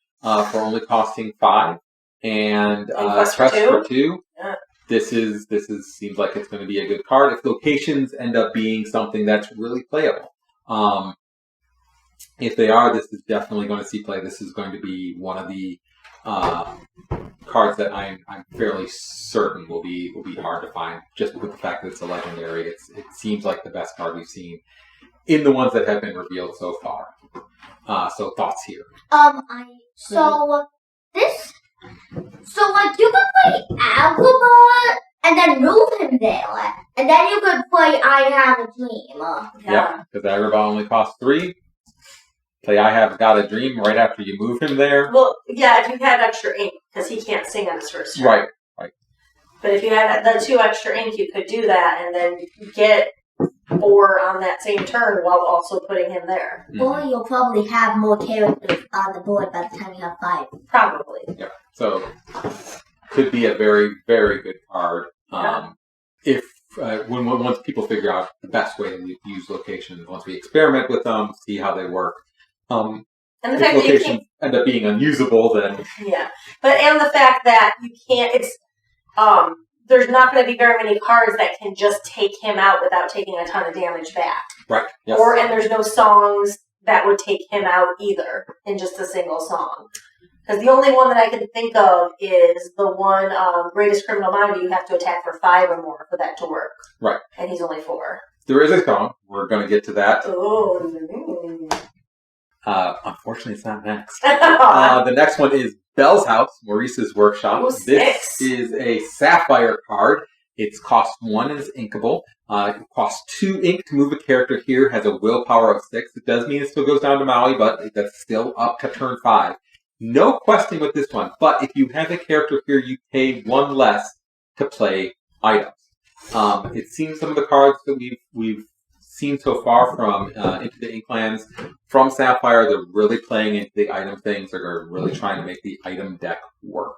only costing 5. And
quest
for 2.
Yeah.
This seems like it's going to be a good card if locations end up being something that's really playable. If they are, this is definitely going to see play. This is going to be one of the cards that I'm fairly certain will be hard to find, just with the fact that it's a legendary. It seems like the best card we've seen in the ones that have been revealed so far. So thoughts here?
You could play Agrabah and then move him there, and then you could play I Have a Dream.
Yeah, because Agrabah only costs 3. Play I Have Got a Dream right after you move him there.
Well, yeah, if you had extra ink, because he can't sing on his first turn.
Right.
But if you had the 2 extra ink, you could do that and then get 4 on that same turn while also putting him there.
Or you'll probably have more characters on the board by the time you have 5.
Probably.
Yeah. So could be a very, very good card. If once people figure out the best way to use locations, once we experiment with them, see how they work.
And the
if
fact that you
locations end up being unusable, then
and the fact that you can't, it's there's not going to be very many cards that can just take him out without taking a ton of damage back.
Right. Yes.
And there's no songs that would take him out either in just a single song. Because the only one that I can think of is the one Greatest Criminal Mind, where you have to attack for 5 or more for that to work.
Right.
And he's only 4.
There is a song. We're going to get to that.
Oh.
Unfortunately, it's not next. The next one is Bell's House, Maurice's Workshop.
Oh,
this is a Sapphire card. It's cost 1 and is inkable. It costs 2 ink to move a character here. Has a willpower of 6. It does mean it still goes down to Maui, but that's still up to turn 5. No questing with this one, but if you have a character here, you pay 1 less to play items. It seems some of the cards that we've seen so far from Into the Inklands from Sapphire, they're really playing into the item things. They're really trying to make the item deck work.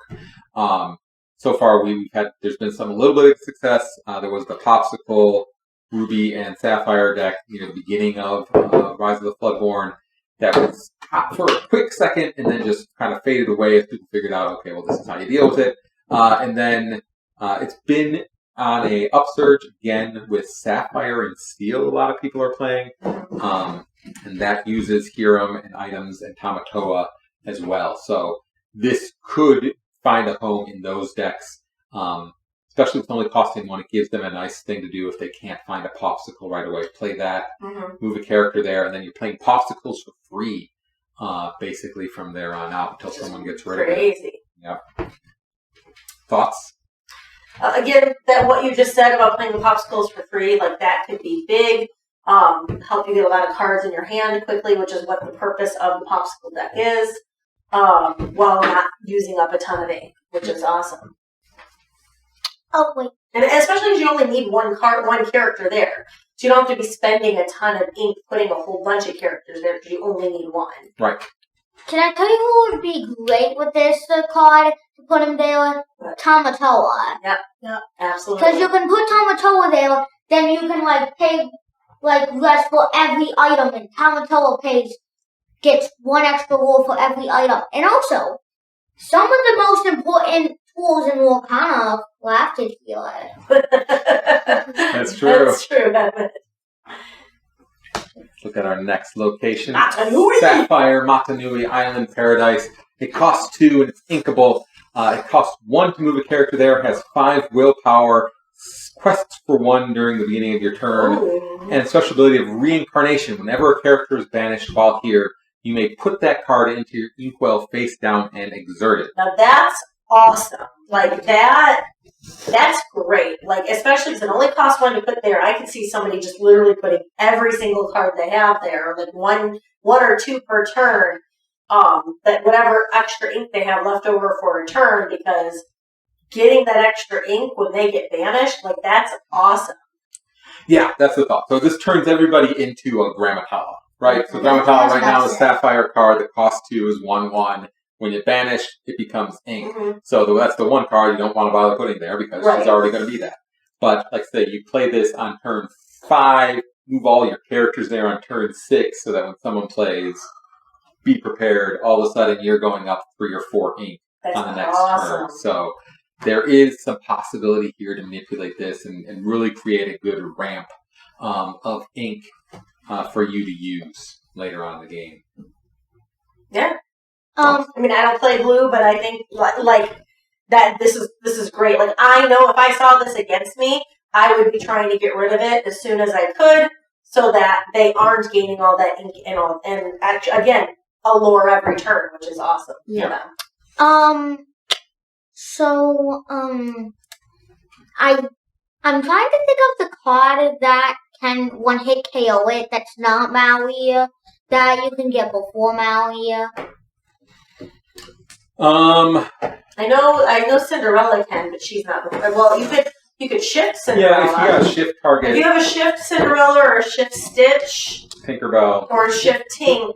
So far, there's been a little bit of success. There was the Popsicle, Ruby, and Sapphire deck near the beginning of Rise of the Floodborn that was hot for a quick second and then just kind of faded away as people figured out, okay, well, this is how you deal with it. And then it's been on a upsurge again with Sapphire and Steel. A lot of people are playing, and that uses Hiram and items and Tamatoa as well. So this could find a home in those decks, especially with only costing 1. It gives them a nice thing to do if they can't find a Popsicle right away. Play that, move a character there, and then you're playing Popsicles for free, basically from there on out until someone gets rid of it.
Crazy.
Yep. Thoughts?
Again, that what you just said about playing the Popsicles for free, like that could be big. Help you get a lot of cards in your hand quickly, which is what the purpose of the Popsicle deck is, while not using up a ton of ink, which is awesome.
Oh, wait.
And especially because you only need one character there. So you don't have to be spending a ton of ink putting a whole bunch of characters there because you only need 1.
Right.
Can I tell you who would be great with this card to put him there? Tamatoa.
Yep. Absolutely.
Because you can put Tamatoa there, then you can pay less for every item, and Tamatoa gets 1 extra roll for every item. And also, some of the most important tools in Lorcana are crafted here.
That's true.
That's true.
Look at our next location.
Matanui!
Sapphire Matanui Island Paradise. It costs 2 and it's inkable. It costs 1 to move a character there. Has 5 willpower. Quests for 1 during the beginning of your turn. And a special ability of reincarnation. Whenever a character is banished while here, you may put that card into your inkwell face down and exert it.
Now that's awesome. That's great. Especially because it only costs 1 to put there. I could see somebody just literally putting every single card they have there, one or 2 per turn, that whatever extra ink they have left over for a turn, because getting that extra ink when they get banished, that's awesome.
Yeah, that's the thought. So this turns everybody into a Grammatala, right? So Grammatala right now is a Sapphire card that costs 2 is 1/1. When you banish, it becomes ink. So that's the 1 card you don't want to bother putting there because she's already going to be that. But like I say, you play this on turn 5, move all your characters there on turn 6, so that when someone plays, be prepared. All of a sudden, you're going up 3 or 4 ink on the next turn. So there is some possibility here to manipulate this and really create a good ramp of ink for you to use later on in the game.
Yeah. I don't play blue, but I think that this is great. I know if I saw this against me, I would be trying to get rid of it as soon as I could, so that they aren't gaining all that ink and actually, again, a lore every turn, which is awesome.
Yeah. So I'm trying to think of the card that can 1-hit KO it. That's not Maui. That you can get before Maui. I
know Cinderella can, but she's not. Well, You could shift
Yeah,
Cinderella.
if you got a shift target,
If you have a shift Cinderella or a shift Stitch
Tinkerbell.
or a shift Tink,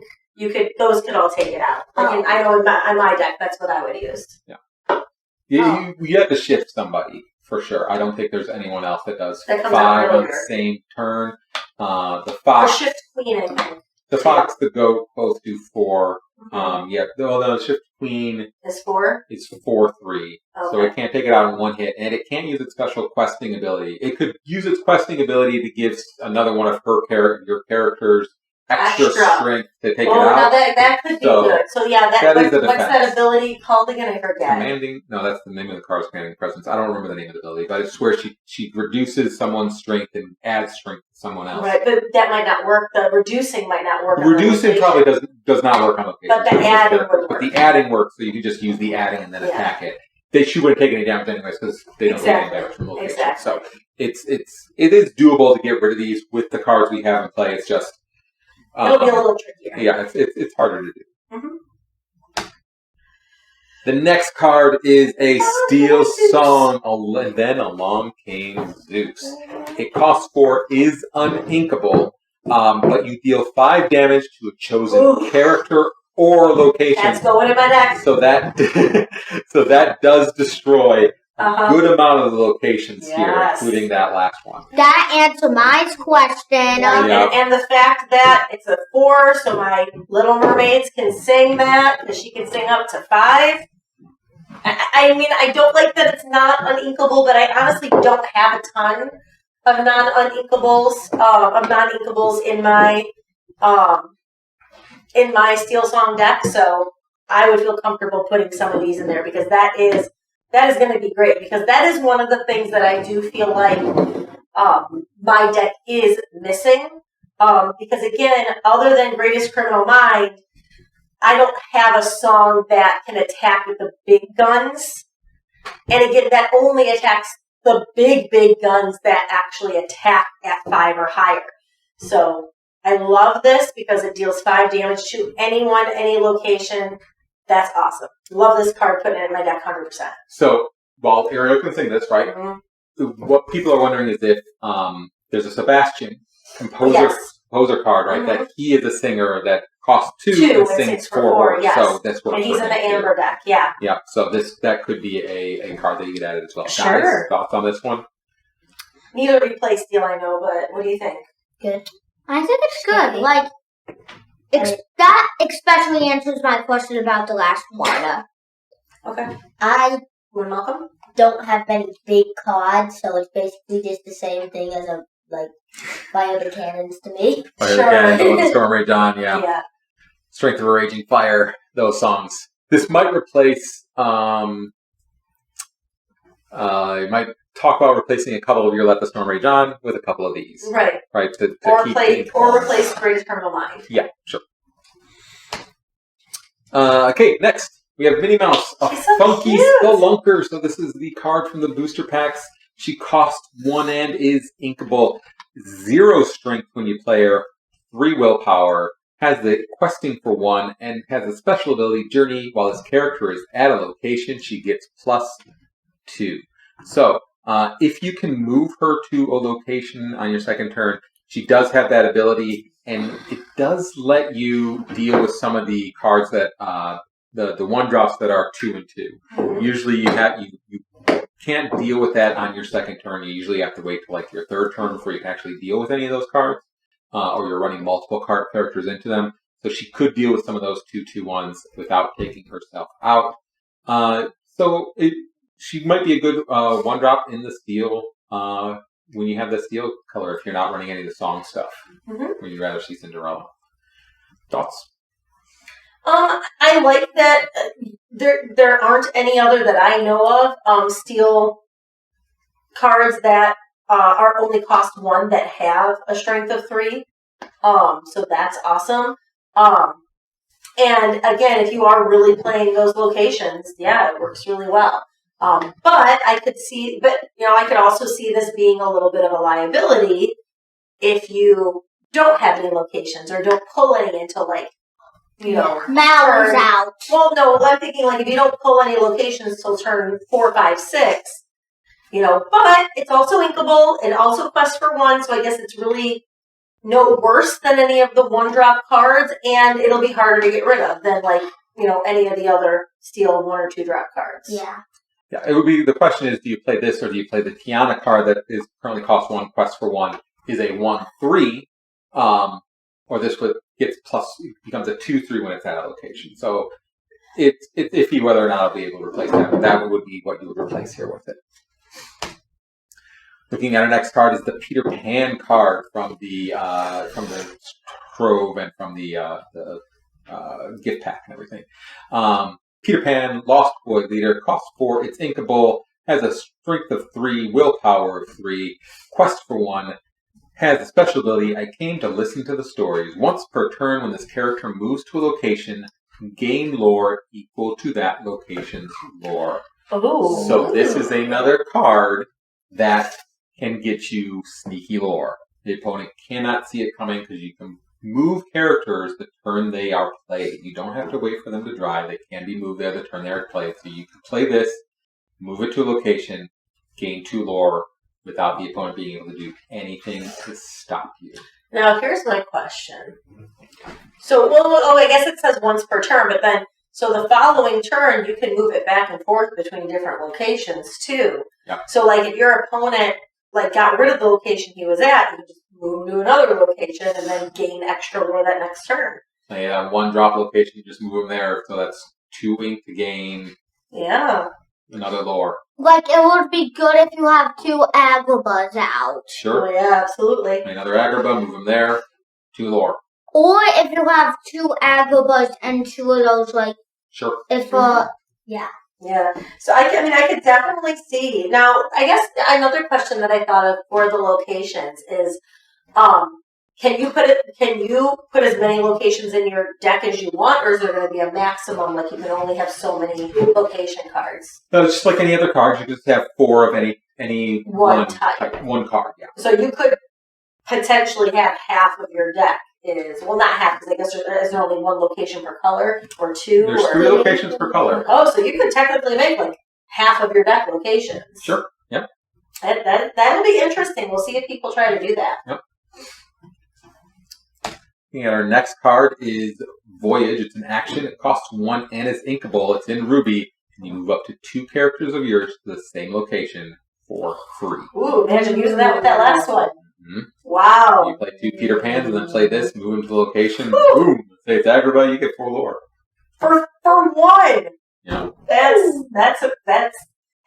those could all take it out. Like I know on my deck, that's what I would use.
Yeah. You have to shift somebody for sure. I don't think there's anyone else that does
That comes
5
out
on the
earlier.
same turn. The
Or
fox,
shift Queen, I think.
the fox, the goat both do 4. The shift queen
Is 4?
is 4/3, so
Okay.
it can't take it out in one hit, and it can't use its special questing ability. It could use its questing ability to give another one of your characters extra strength to take it out.
Now that could be good. So yeah, what's that ability called again? I forget.
Commanding? No, that's the name of the card's commanding presence. I don't remember the name of the ability, but it's where she reduces someone's strength and adds strength to someone else.
Right, but that might not work. The reducing might not work.
Reducing probably does not work on location.
But the adding would work.
But the adding works, so you can just use the adding and then attack it. She wouldn't take any damage anyways because they don't take any damage from location.
Exactly.
So it is doable to get rid of these with the cards we have in play. It's just
it'll be a little trickier.
Yeah, it's harder to do.
Mm-hmm.
The next card is a Steel Song, and then along came Zeus. It costs 4, is uninkable, but you deal 5 damage to a chosen character or location.
That's going in my deck.
So that does destroy a good amount of the locations here, including that last one.
That answers my question.
And the fact that it's a 4, so my Little Mermaids can sing that, because she can sing up to 5. I mean, I don't like that it's not uninkable, but I honestly don't have a ton of non-inkables in my Steel Song deck, so I would feel comfortable putting some of these in there because that is going to be great, because that is one of the things that I do feel like my deck is missing. Because again, other than Greatest Criminal Mind, I don't have a song that can attack with the big guns. And again, that only attacks the big guns that actually attack at 5 or higher. So I love this because it deals 5 damage to anyone, any location. That's awesome. Love this card, putting it in my deck 100%.
So while Ariel can sing this, right?
Mm-hmm.
What people are wondering is if there's a Sebastian composer card, right?
Mm-hmm.
That he is a singer that costs 2 and sings 4.
Yes.
So that's what.
And he's in the Amber deck. Yeah.
Yeah. So that could be a card that you get added as well.
Sure.
Guys, thoughts on this one?
Neither replay Steel, I know, but what do you think?
Good. I think it's good. Like, that especially answers my question about the last one.
Okay.
I
You're welcome.
don't have many big cards, so it's basically just the same thing as Fire the Cannons to me.
Fire the Cannon, Storm Rage On,
Yeah.
Strength of a Raging Fire, those songs. This might replace, you might talk about replacing a couple of your Let the Storm Rage On with a couple of these.
Right.
Right, to
Or
keep
replace Greatest Criminal Mind.
Yeah, sure. Okay, next. We have Minnie Mouse, a
She's so
funky
cute.
spelunker. So this is the card from the booster packs. She costs 1 and is inkable. 0 strength when you play her. 3 willpower. Has the questing for 1 and has a special ability, Journey. While this character is at a location, she gets +2. So if you can move her to a location on your second turn, she does have that ability, and it does let you deal with some of the cards that the 1-drops that are 2 and 2. Usually you can't deal with that on your second turn. You usually have to wait till like your third turn before you can actually deal with any of those cards, or you're running multiple characters into them. So she could deal with some of those 2/2/1s without taking herself out. She might be a good 1-drop in the steel when you have the steel color if you're not running any of the song stuff.
Mm-hmm.
Would you rather see Cinderella? Thoughts?
I like that there aren't any other that I know of steel cards that are only cost 1 that have a strength of 3. So that's awesome. And again, if you are really playing those locations, yeah, it works really well. But I could also see this being a little bit of a liability if you don't have any locations or don't pull any until
Mal is out.
Well, no, I'm thinking if you don't pull any locations till turn 4, 5, 6, but it's also inkable. It also quests for 1, so I guess it's really no worse than any of the 1-drop cards, and it'll be harder to get rid of than any of the other steel 1 or 2-drop cards.
Yeah.
Yeah, it would be, the question is, do you play this or do you play the Tiana card that is currently costs 1, quest for 1, is a 1/3, or this gets plus, becomes a 2/3 when it's at a location. So it's iffy whether or not I'll be able to replace that, but that would be what you would replace here with it. Looking at our next card is the Peter Pan card from the Trove and from the gift pack and everything. Peter Pan, Lost Boy Leader, costs 4, it's inkable, has a strength of 3, willpower of 3, quest for 1, has a special ability, I came to listen to the stories. Once per turn when this character moves to a location, gain lore equal to that location's lore.
Oh.
So this is another card that can get you sneaky lore. The opponent cannot see it coming because you can move characters the turn they are played. You don't have to wait for them to drive. They can be moved there the turn they are played. So you can play this, move it to a location, gain 2 lore without the opponent being able to do anything to stop you.
Now, here's my question. So, I guess it says once per turn, but then, so the following turn, you can move it back and forth between different locations, too.
Yeah.
So, if your opponent, got rid of the location he was at, you can just move to another location and then gain extra lore that next turn.
Play a 1-drop location, you just move them there, so that's 2 ink to gain another lore.
It would be good if you have 2 Agrabahs out.
Sure.
Oh, yeah, absolutely.
Play another Agrabah, move them there, 2 lore.
Or if you have 2 Agrabahs and 2 of those,
Sure.
if,
Yeah. So I could definitely see. Now, I guess another question that I thought of for the locations is, can you put as many locations in your deck as you want, or is there going to be a maximum? You can only have so many location cards.
No, it's just like any other cards. You just have 4 of any
one type.
One card. Yeah.
So you could potentially have half of your deck is not half, because I guess is there only 1 location per color, or 2?
There's 3 locations per color.
Oh, so you could technically make half of your deck locations.
Sure. Yep.
That'll be interesting. We'll see if people try to do that.
Yep. Looking at our next card is Voyage. It's an action. It costs 1 and is inkable. It's in Ruby, and you move up to 2 characters of yours to the same location for free.
Ooh, imagine using that with that last one.
Mm-hmm.
Wow.
You play 2 Peter Pans and then play this, move them to the location. Boom. Say it's Agrabah, you get 4 lore.
For 1.
Yeah.
That's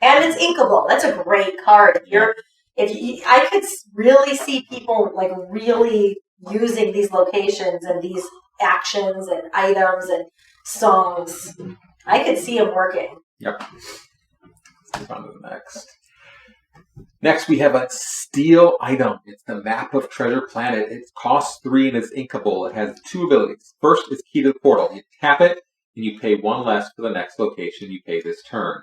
and it's inkable. That's a great card. I could really see people really using these locations and these actions and items and songs. I could see them working.
Yep. Let's move on to the next. Next, we have a steel item. It's the Map of Treasure Planet. It costs 3 and is inkable. It has 2 abilities. First is Key to the Portal. You tap it, and you pay 1 less for the next location you pay this turn.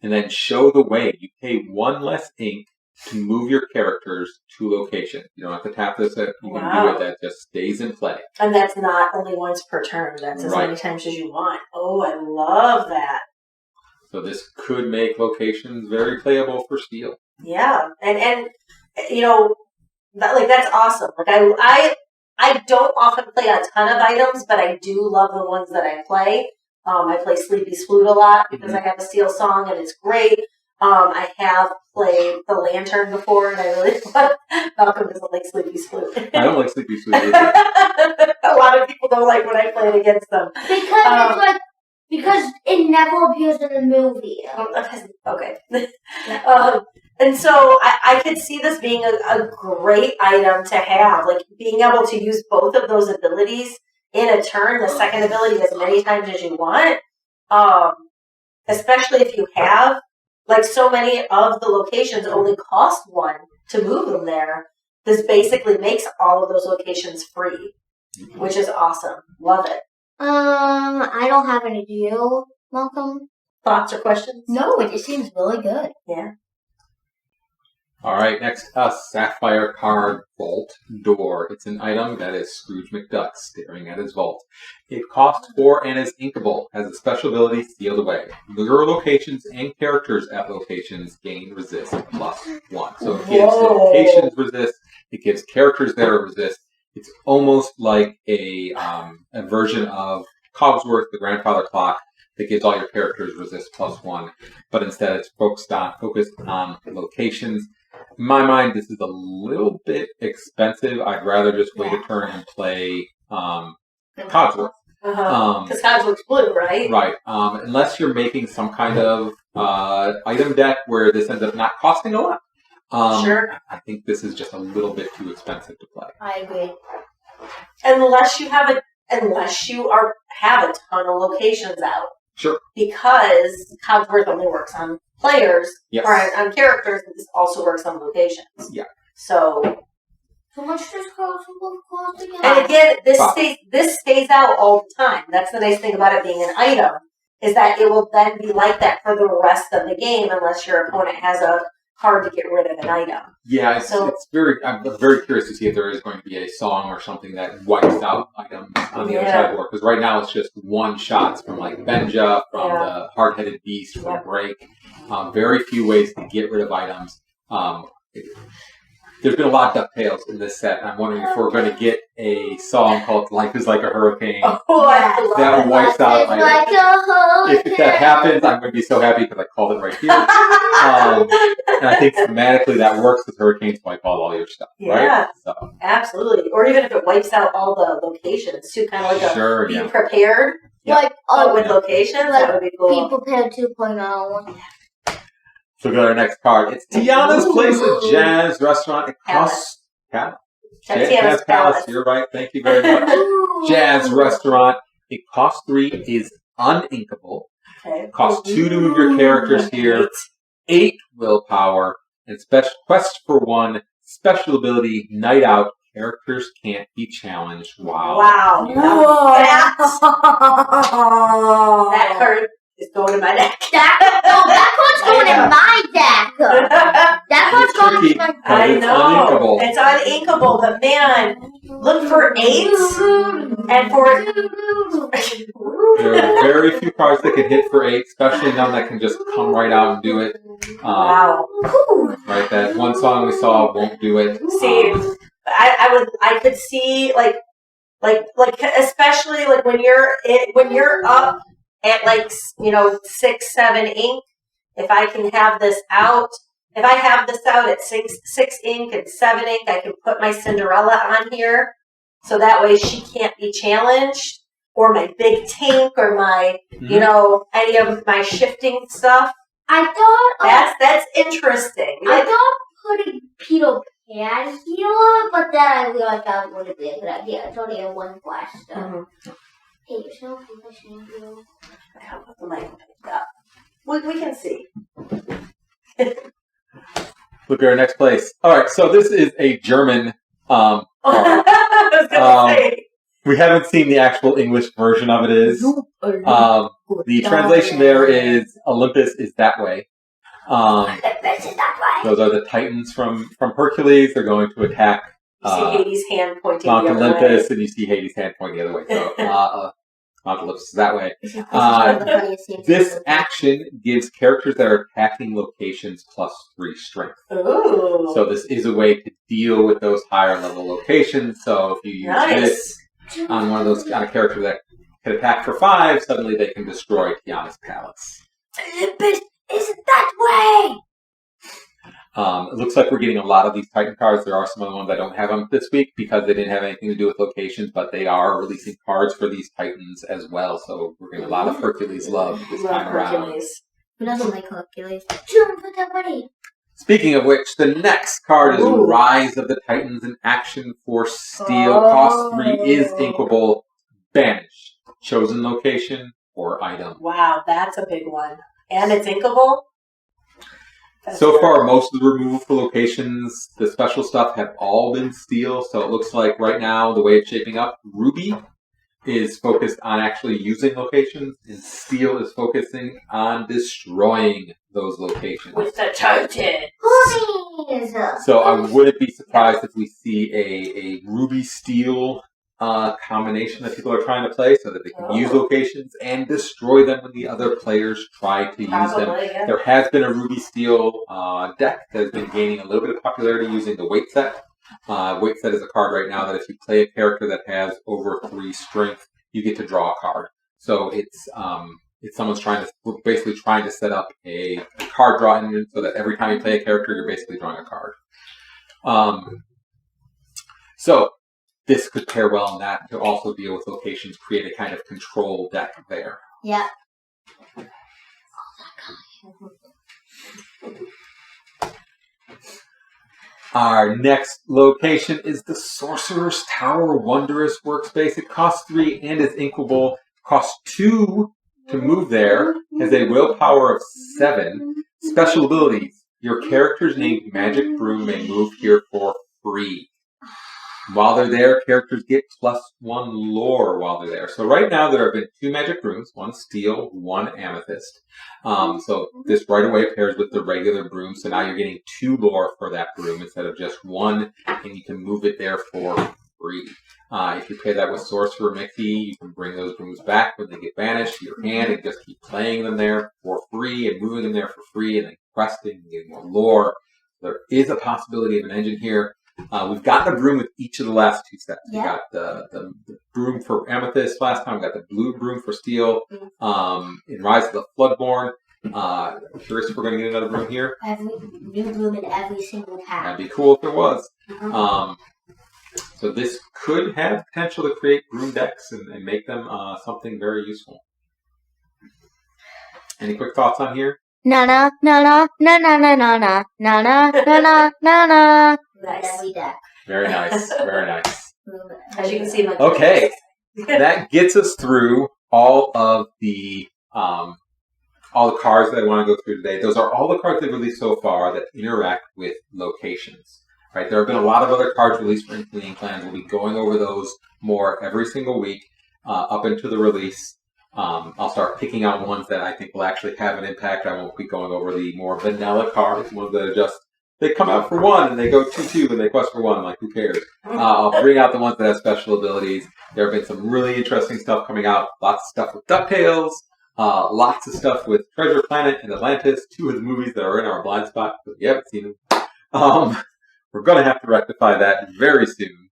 And then Show the Way. You pay 1 less ink to move your characters to location. You don't have to tap this. You can do it. That just stays in play.
And that's not only once per turn. That's as many times as you want. Oh, I love that.
So this could make locations very playable for steel.
Yeah, and that's awesome. I don't often play a ton of items, but I do love the ones that I play. I play Sleepy's Flute a lot because I have a steel song and it's great. I have played the Lantern before, and I really love. Malcolm doesn't like Sleepy's Flute.
I don't like Sleepy's Flute either.
A lot of people don't like when I play it against them
because it never appears in the movie.
Okay. And so I could see this being a great item to have, being able to use both of those abilities in a turn, the second ability as many times as you want, especially if you have, so many of the locations only cost 1 to move them there. This basically makes all of those locations free, which is awesome. Love it.
I don't have any. Do you, Malcolm?
Thoughts or questions?
No, it just seems really good.
Yeah.
All right, next, a Sapphire Card Vault Door. It's an item that is Scrooge McDuck staring at his vault. It costs 4 and is inkable. Has a special ability, Sealed Away. Lure locations and characters at locations gain resist +1. So it gives locations resist. It gives characters there resist. It's almost like a version of Cogsworth, the Grandfather Clock, that gives all your characters resist +1, but instead it's focused on locations. In my mind, this is a little bit expensive. I'd rather just wait a turn and play Cogsworth.
Because Cogsworth's blue, right?
Right. Unless you're making some kind of item deck where this ends up not costing a lot.
Sure.
I think this is just a little bit too expensive to play.
I agree.
Unless you have a ton of locations out.
Sure.
Because Cogsworth only works on players,
Yes.
or on characters, and this also works on locations.
Yeah.
So,
How much does Cogsworth cost again?
and again, this stays out all the time. That's the nice thing about it being an item, is that it will then be like that for the rest of the game unless your opponent has a card to get rid of an item.
Yeah, I'm very curious to see if there is going to be a song or something that wipes out items on the other side of the board. Because right now it's just one shots from like Benja, from the Hard-Headed Beast, from Break. Very few ways to get rid of items. There's been a lot of DuckTales in this set, and I'm wondering if we're going to get a song called Life is Like a Hurricane that wipes out items.
Like
If that happens, I'm going to be so happy because I called it right here. And I think thematically that works because hurricanes wipe out all your stuff, right? So.
Absolutely. Or even if it wipes out all the locations, too, kind of like be prepared.
Yeah.
With locations, that would be cool.
Be prepared 2.0.
So go to our next card. It's Tiana's Place, a jazz restaurant. It costs
Tiana's Palace.
You're right. Thank you very much. Jazz restaurant. It costs 3, is uninkable.
Okay.
Costs 2 to move your characters here. 8 willpower. And quest for 1. Special ability, Night Out. Characters can't be challenged. Wow.
That card is going in my deck.
That card's going in my deck. That card's going in my deck.
I know. It's uninkable, but man, look for 8s and for...
There are very few cards that can hit for 8, especially none that can just come right out and do it.
Wow.
Right, that one song we saw won't do it.
See, I could see like especially like when you're up at like 6, 7 ink. If I can have this out, if I have this out at 6 ink and 7 ink, I can put my Cinderella on here, so that way she can't be challenged, or my big tank, or my any of my shifting stuff.
I thought
that's interesting.
I thought putting Peter Pan here, but then I realized that wouldn't be a good idea. It's only a 1 flash stuff.
Mm-hmm.
Hey, you're so pushing you.
I'll put the mic up. We can see.
Look at our next place. All right, so this is a German card.
I was gonna say.
We haven't seen the actual English version of it. The translation there is Olympus is that way. Those are the Titans from Hercules. They're going to attack
You see Hades' hand pointing
Mount
the other
Olympus,
way.
and you see Hades' hand pointing the other way. So Mount Olympus is that way.
This is one of the funniest scenes.
This action gives characters that are attacking locations +3 strength.
Ooh.
So this is a way to deal with those higher level locations. So if you use this on on a character that can attack for 5, suddenly they can destroy Tiana's Palace.
Olympus isn't that way!
It looks like we're getting a lot of these Titan cards. There are some other ones I don't have them this week because they didn't have anything to do with locations, but they are releasing cards for these Titans as well. So we're getting a lot of Hercules love this time around.
Who doesn't like Hercules?
Jump with that money!
Speaking of which, the next card is Rise of the Titans in Action for Steel. Cost 3 is inkable. Banish. Chosen location or item.
Wow, that's a big one. And it's inkable?
So far, most of the removal for locations, the special stuff, have all been steel. So it looks like right now, the way it's shaping up, Ruby is focused on actually using locations, and Steel is focusing on destroying those locations.
With the Titan.
Honey! is
So I wouldn't be surprised if we see a ruby steel combination that people are trying to play so that they can use locations and destroy them when the other players try to use them.
Yeah.
There has been a ruby steel deck that has been gaining a little bit of popularity using the weight set. Weight set is a card right now that if you play a character that has over 3 strength, you get to draw a card. So it's someone's basically trying to set up a card draw engine so that every time you play a character, you're basically drawing a card. So this could pair well in that to also deal with locations, create a kind of control deck there.
Yeah.
Our next location is the Sorcerer's Tower Wondrous Workspace. It costs 3 and is inkable. Costs 2 to move there. Has a willpower of 7. Special abilities. Your character's named Magic Broom may move here for free. While they're there, characters get +1 lore while they're there. So right now there have been 2 Magic Brooms, 1 steel, 1 amethyst. So this right away pairs with the regular broom. So now you're getting 2 lore for that broom instead of just 1, and you can move it there for free. If you pair that with Sorcerer Mickey, you can bring those brooms back when they get banished to your hand and just keep playing them there for free and moving them there for free and then questing and getting more lore. There is a possibility of an engine here. We've gotten a broom with each of the last 2 sets.
Yeah.
We got the broom for Amethyst last time. We got the blue broom for Steel. In Rise of the Floodborn. I'm curious if we're going to get another broom here.
Every new broom in every single pack.
That'd be cool if there was. So this could have potential to create broom decks and make them something very useful. Any quick thoughts on here?
Na na na na na na na na na na na na na na.
Nice.
Every deck.
Very nice. Very nice.
As you can see, my
Okay. That gets us through all of the cards that I want to go through today. Those are all the cards they've released so far that interact with locations. Right? There have been a lot of other cards released for Inkling Clans. We'll be going over those more every single week up into the release. I'll start picking out ones that I think will actually have an impact. I won't be going over the more vanilla cards, ones that are just, they come out for 1 and they go 2/2 and they quest for 1. Like, who cares? I'll bring out the ones that have special abilities. There have been some really interesting stuff coming out. Lots of stuff with DuckTales. Lots of stuff with Treasure Planet and Atlantis. 2 of the movies that are in our blind spot, but we haven't seen them. We're going to have to rectify that very soon.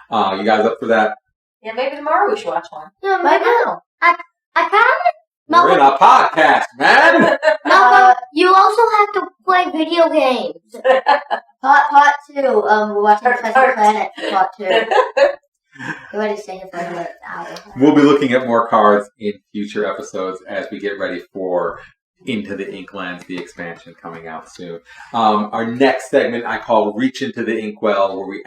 You guys up for that?
Yeah, maybe tomorrow we should watch one.
Yeah, right now. I
We're in a podcast, man!
No, but you also have to play video games.
Part 2. We're watching
Part
Treasure Planet. Part 2. We're ready to stay here for another hour.
We'll be looking at more cards in future episodes as we get ready for Into the Inklands, the expansion coming out soon. Our next segment I call Reach Into the Inkwell, where we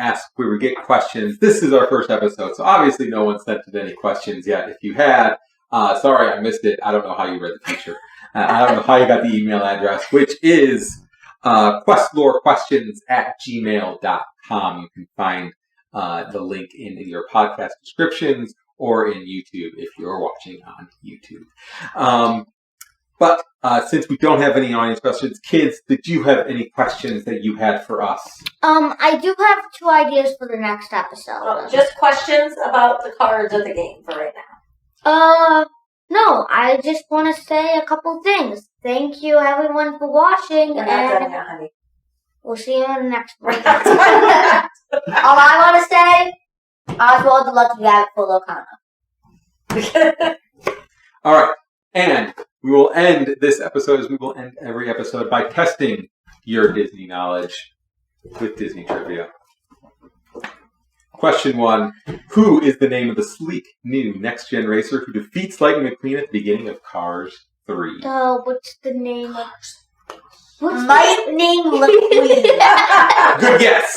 get questions. This is our first episode, so obviously no one sent in any questions yet. If you had, sorry I missed it. I don't know how you read the feature. I don't know how you got the email address, which is QuestLoreQuestions@gmail.com. You can find the link in your podcast descriptions or in YouTube if you're watching on YouTube. But since we don't have any audience questions, kids, did you have any questions that you had for us?
I do have 2 ideas for the next episode.
Just questions about the cards of the game for right now.
No, I just want to say a couple things. Thank you, everyone, for watching,
We're not done
and
yet, honey.
we'll see you in the next one.
We're not done yet.
All I want to say, Oswald the Lucky Rabbit for Lorcana.
All right. And we will end this episode as we will end every episode by testing your Disney knowledge with Disney trivia. Question 1. Who is the name of the sleek, new, next-gen racer who defeats Lightning McQueen at the beginning of Cars 3?
What's the name of...
Lightning McQueen.
Good guess!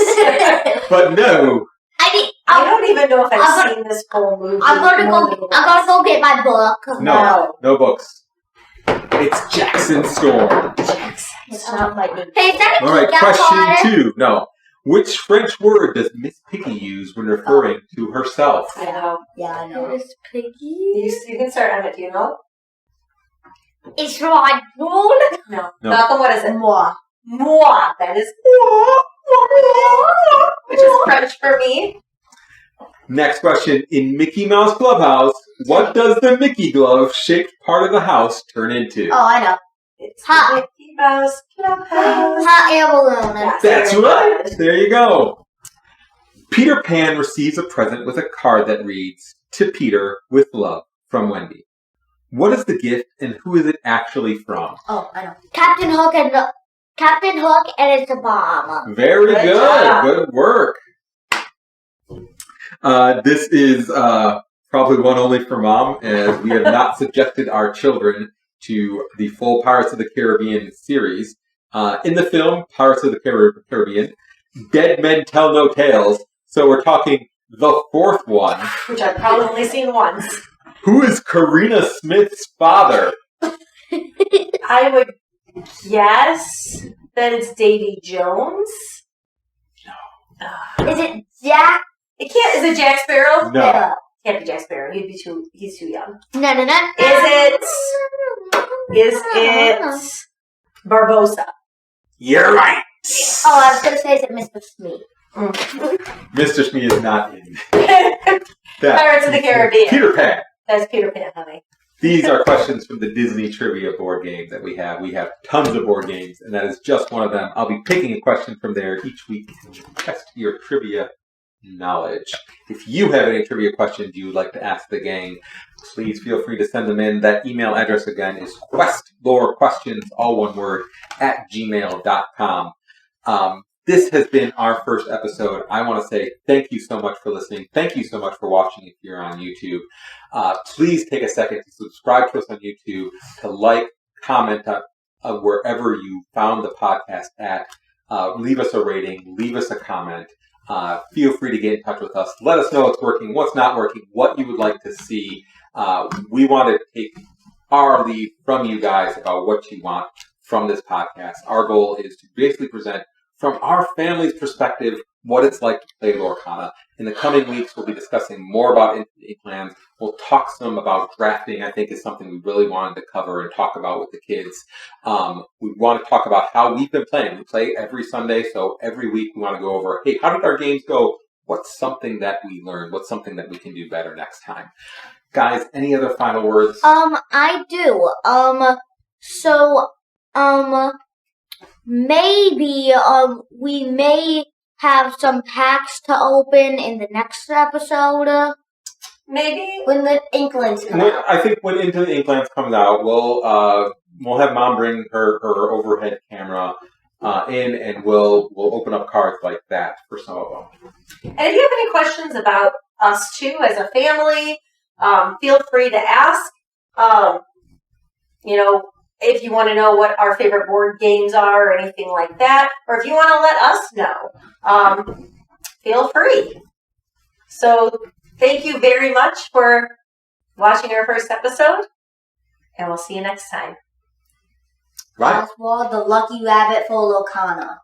But no.
I don't even know if I've seen this whole movie.
I'm gonna go get my book.
No books. It's Jackson Storm.
It's not Lightning.
Hey, is that a
All right,
geek out
question
water?
2. No. Which French word does Miss Piggy use when referring to herself?
I know.
Yeah, I know.
Miss Piggy.
You can start on it. Do you know?
It's my rule.
No.
No.
Malcolm, what is it?
Moi.
moi. That is which is French for me.
Next question. In Mickey Mouse Clubhouse, what does the Mickey glove shaped part of the house turn into?
Oh, I know.
It's
Hot.
Mickey Mouse Clubhouse.
Hot air balloon.
Yes,
That's
very
right.
good.
There you go. Peter Pan receives a present with a card that reads, "To Peter, with love, from Wendy." What is the gift and who is it actually from?
Oh, I know.
Captain Hook and it's a bomb.
Very
Good
good.
job.
Good work. This is probably one only for Mom, as we have not subjected our children to the full Pirates of the Caribbean series. In the film Pirates of the Caribbean, Dead Men Tell No Tales, so we're talking the fourth one.
Which I've probably seen once.
Who is Karina Smith's father?
I would guess that it's Davy Jones.
Is it Jack?
It can't. Is it Jack Sparrow?
No.
Can't be Jack Sparrow. He's too young.
No.
Is it Barbosa?
You're right.
Oh, I was going to say, is it Mr. Smee?
Mr. Smee is not in.
Pirates of the Caribbean.
Peter Pan.
That's Peter Pan, honey.
These are questions from the Disney trivia board game that we have. We have tons of board games, and that is just one of them. I'll be picking a question from there each week to test your trivia knowledge. If you have any trivia questions you would like to ask the gang, please feel free to send them in. That email address again is QuestLoreQuestions, all one word, @gmail.com. This has been our first episode. I want to say thank you so much for listening. Thank you so much for watching if you're on YouTube. Please take a second to subscribe to us on YouTube, to like, comment wherever you found the podcast at. Leave us a rating, leave us a comment. Feel free to get in touch with us. Let us know what's working, what's not working, what you would like to see. We want to take our lead from you guys about what you want from this podcast. Our goal is to basically present from our family's perspective what it's like to play Lorcana. In the coming weeks, we'll be discussing more about Infinity Plans. We'll talk some about drafting, I think is something we really wanted to cover and talk about with the kids. We want to talk about how we've been playing. We play every Sunday, so every week we want to go over, hey, how did our games go? What's something that we learned? What's something that we can do better next time? Guys, any other final words?
I do. Maybe, we may have some packs to open in the next episode.
Maybe.
When the Inklings come out.
I think when Into the Inklands comes out, we'll have Mom bring her overhead camera in, and we'll open up cards like that for some of them.
And if you have any questions about us too as a family, feel free to ask. If you want to know what our favorite board games are or anything like that, or if you want to let us know, feel free. So thank you very much for watching our first episode, and we'll see you next time.
Right.
Oswald, the lucky rabbit for Lorcana.